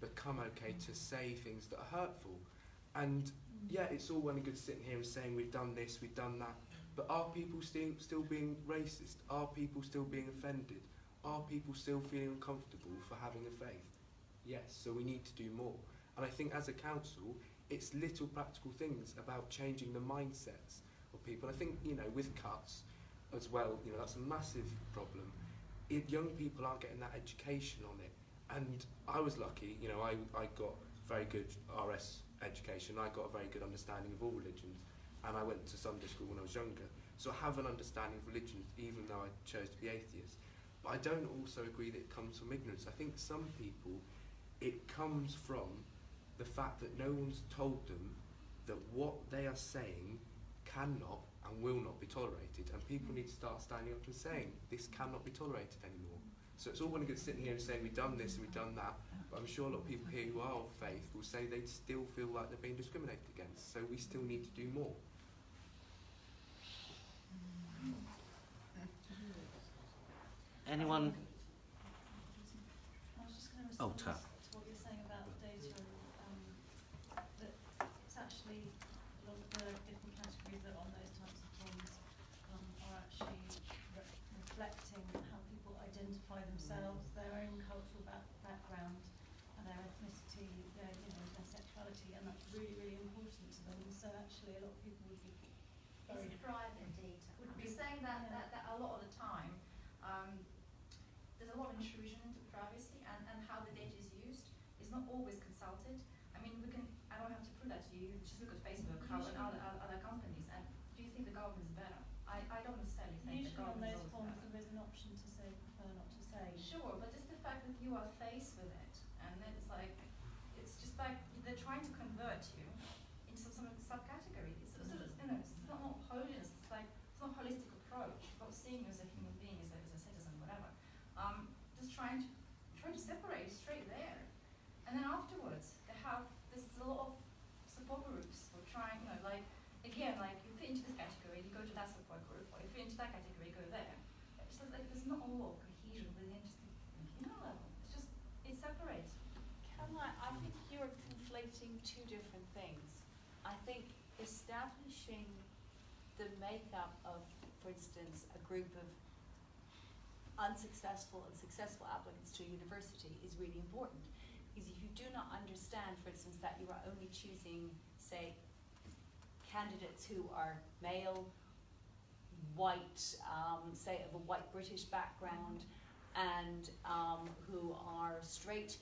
become okay to say things that are hurtful. And yeah, it's all well and good sitting here and saying we've done this, we've done that, but are people still being racist? Are people still being offended? Are people still feeling uncomfortable for having a faith? Yes, so we need to do more. And I think as a council, it's little practical things about changing the mindsets of people. I think, with cuts as well, that's a massive problem. Young people aren't getting that education on it. And I was lucky, I got very good RS education. I got a very good understanding of all religions, and I went to Sunday school when I was younger. So I have an understanding of religions, even though I chose to be atheist. But I don't also agree that it comes from ignorance. I think some people, it comes from the fact that no one's told them that what they are saying cannot and will not be tolerated, and people need to start standing up and saying this cannot be tolerated anymore. So it's all well and good sitting here and saying we've done this and we've done that, but I'm sure a lot of people here who are of faith will say they still feel like they're being discriminated against, so we still need to do more. Anyone? I was just going to Oh, respond Tap. to what you're saying about the data, that it's actually a lot of the different categories that are on those types of forms are actually reflecting how people identify themselves, their own cultural background, and their ethnicity, their sexuality, and that's really, really important to them. So actually, a lot of people would be very It's private data. We're saying that a lot of the time. There's a lot of intrusion into privacy, and how the data is used is not always consulted. I mean, I don't have to prove that to you. Just look at Facebook, how and other companies. And do you think the government is better? I don't necessarily think the usually on government those is forms better. there is an option to say prefer not to say. Sure, but just the fact that you are faced with it, and then it's just like they're trying to convert you into some subcategory. It's not holiness. It's not a holistic approach. It's not seeing you as a human being, as a citizen, whatever. Just trying to separate straight there, and then afterwards they have this a lot of support groups for trying, again, you fit into this category, you go to that support group, or you fit into that category, you go there. It's just there's not a lot of cohesion within the level. It separates. I think you're conflating two different things. I think establishing the makeup of, for instance, a group of unsuccessful and successful applicants to a university is really important. Because if you do not understand, for instance, that you are only choosing, say, candidates who are male, white, say of a white British background, and who are straight,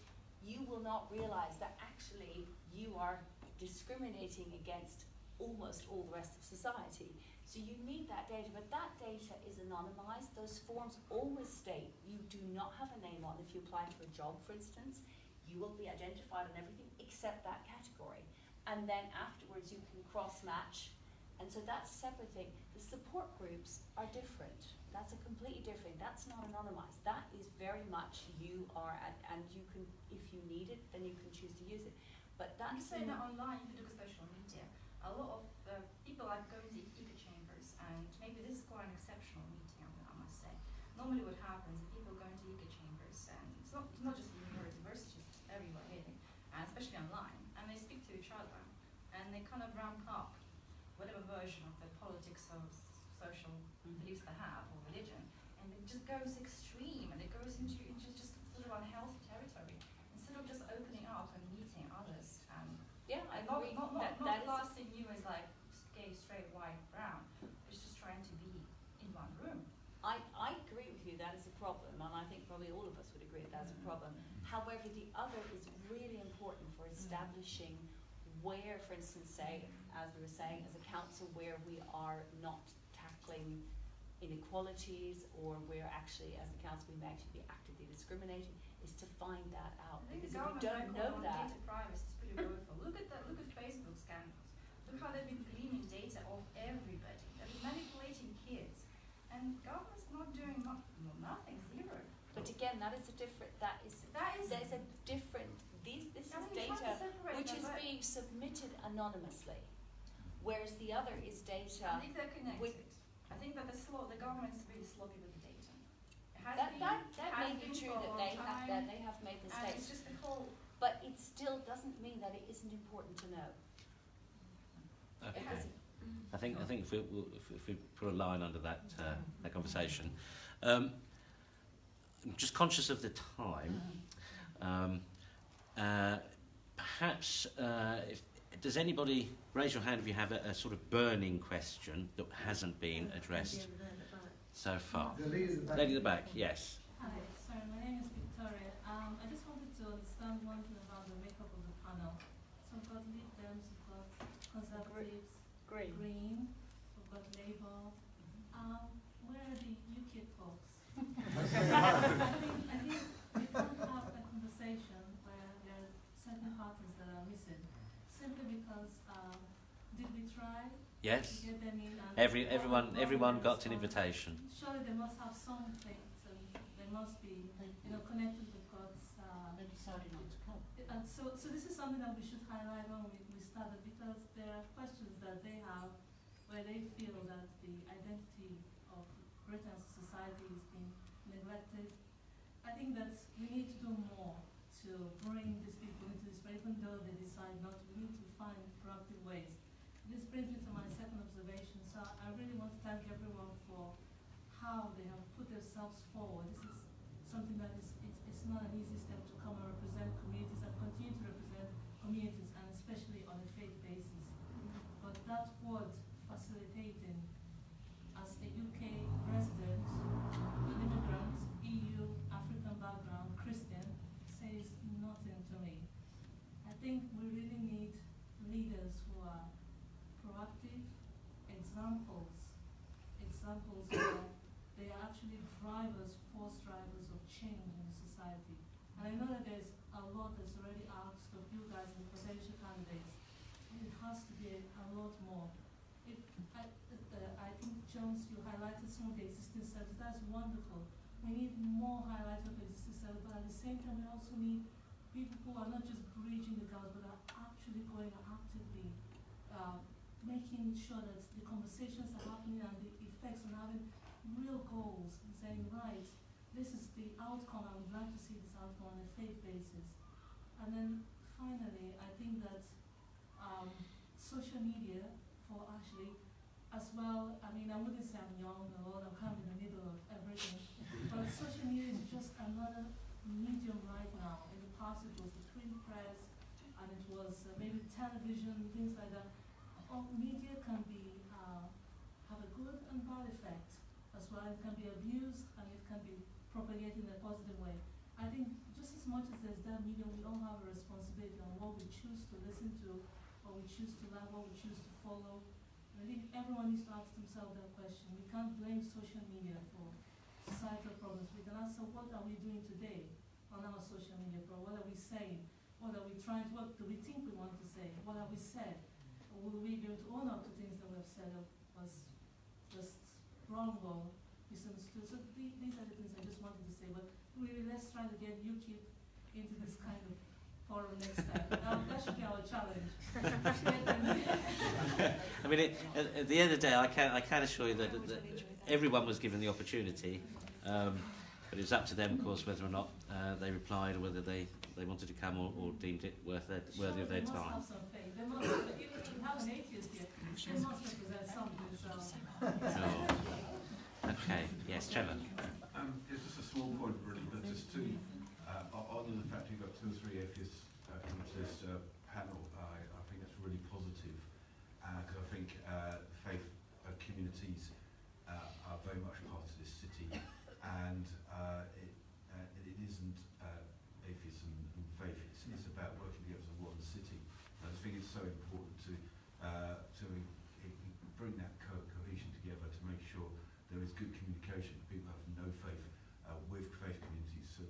you will not realise that actually you are discriminating against almost all the rest of society. So you need that data, but that data is anonymised. Those forms always state you do not have a name on. If you apply for a job, for instance, you will be identified on everything except that category. And then afterwards you can cross-match. And so that's a separate thing. The support groups are different. That's a completely different, that's not anonymised. That is very much you are, and you can, if you need it, then you can choose to use it. But that's... You say that online, if you look at social media, a lot of people are going to echo chambers, and maybe this is quite an exceptional meeting, I must say. Normally what happens is people go into echo chambers, and it's not just in universities, it's everywhere really, and especially online, and they speak to each other, and they kind of ramp up whatever version of the politics or social beliefs they have, or religion, and it just goes extreme, and it goes into just sort of unhealthy territory, instead of just opening up and meeting others, and yeah, I not agree. not that is blasting you as like gay, straight, white, brown. It's just trying to be in one room. I agree with you, that is a problem, and I think probably all of us would agree that that's a problem. However, the other is really important for establishing where, for instance, say, as we were saying, as a council, where we are not tackling inequalities, or where actually, as a council, we may actually be actively discriminating, is to find that out. I think Because the if you government don't know record on that, data privacy is pretty woeful. Look at Facebook scandals. Look how they've been gleaning data of everybody. They've been manipulating kids, and government's not doing nothing, zero. but again, that is a different. There's a different. This is data which is being submitted anonymously, whereas the other is data. I think they're connected. I think that the government's really sloppy with the data. That may be true that they have made mistakes. And it's just the whole. But it still doesn't mean that it isn't important to know. Okay. I think if we put a line under that conversation, I'm just conscious of the time. Perhaps does anybody raise your hand if you have a sort of burning question that hasn't been addressed so far? The lady at the back. Lady at the back, yes. Hi, sorry, my name is Victoria. I just wanted to understand one thing about the makeup of the panel. So we've got Lead Dems, we've got Conservatives, Green, we've got Labour. Where are the UKIP folks? I think we can't have a conversation where there are certain parties that are missing, simply because did we try Yes. to get them in? And Everyone got an invitation. Surely they must have some things, and they must be, connected with God's. They decided not to come. And so this is something that we should highlight when we started, because there are questions that they have where they feel that the identity of Britain as a society is being neglected. I think that we need to do more to bring these people into this, but even though they decide not to, we need to find proactive ways. This brings me to my second observation. So I really want to thank everyone for how they have put themselves forward. This is something that it's not an easy step to come and represent communities and continue to represent communities, and especially on a faith basis. But that word, facilitating, as a UK resident, an immigrant, EU, African background, Christian, says nothing to me. I think we really need leaders who are proactive, examples where they are actually force drivers of change in society. And I know that there's a lot that's already asked of you guys and potential candidates. It has to be a lot more. I think, Jones, you highlighted some of the existing services. That's wonderful. We need more highlighting of existing services, but at the same time, we also need people who are not just bridging the gaps, but are actually going actively, making sure that the conversations are happening and the effects, and having real goals and saying, right, this is the outcome, I would like to see this outcome on a faith basis. And then finally, I think that social media for Ashley, as well, I mean, I wouldn't say I'm young or old, I'm kind of in the middle of everything, but social media is just another medium right now. In the past it was the print press, and it was maybe television, things like that. Media can be, have a good and bad effect as well. It can be abused and it can be propagate in a positive way. I think just as much as there's that medium, we all have a responsibility on what we choose to listen to, what we choose to like, what we choose to follow. And I think everyone needs to ask themselves that question. We can't blame social media for societal problems. We can ask, so what are we doing today on our social media? What are we saying? What are we trying to, what do we think we want to say? What have we said? Or will we be able to own up to things that we have said that was just wrong or misunderstood? So these are the things I just wanted to say. But really, let's try to get UKIP into this kind of forum next time. That should be our challenge. I mean, at the end of the day, I can assure you that everyone was given the opportunity, but it was up to them, of course, whether or not they replied or whether they wanted to come or deemed it worthy of their They must time. have some faith. They must, even if you have an atheist here, they must represent something. So. Sure. Okay. Yes, Trevor. It's just a small point, really, but just to honour the fact you've got 2 or 3 atheists into this panel. I think that's really positive, because I think faith communities are very much part of this city, and it isn't atheism and faith. It's about working together as one city. I just think it's so important to bring that cohesion together to make sure there is good communication. People have no faith with faith communities, so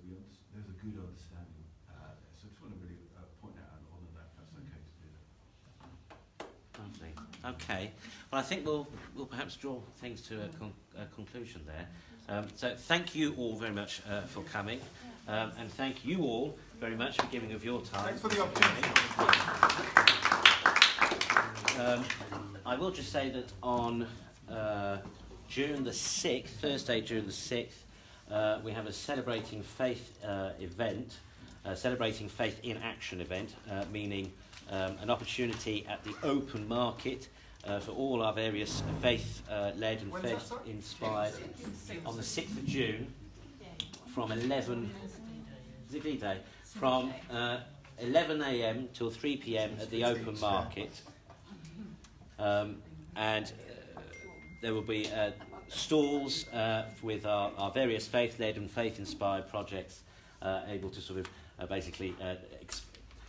there's a good understanding there. So I just want to really point out and honour that. That's okay to do that. Lovely. Okay. Well, I think we'll perhaps draw things to a conclusion there. So thank you all very much for coming, and thank you all very much for giving of your time. Thanks for the opportunity. I will just say that on June the 6th, Thursday, June the 6th, we have a Celebrating Faith event, Celebrating Faith in Action event, meaning an opportunity at the open market for all our various faith-led and faith-inspired on the 6th of June from 11, is it D-Day? From 11 a.m. till 3 p.m. at the open market. And there will be stalls with our various faith-led and faith-inspired projects able to sort of basically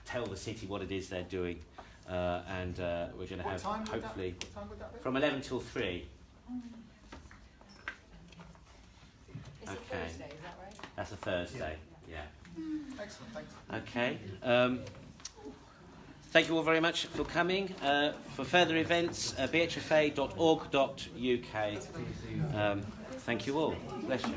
tell the city what it is they're doing. And we're going to have, hopefully, from 11 till 3. It's a Thursday, is that right? That's a Thursday, yeah. Excellent, thanks. Okay. Thank you all very much for coming. For further events, bhfa.org.uk. Thank you all. Bless you.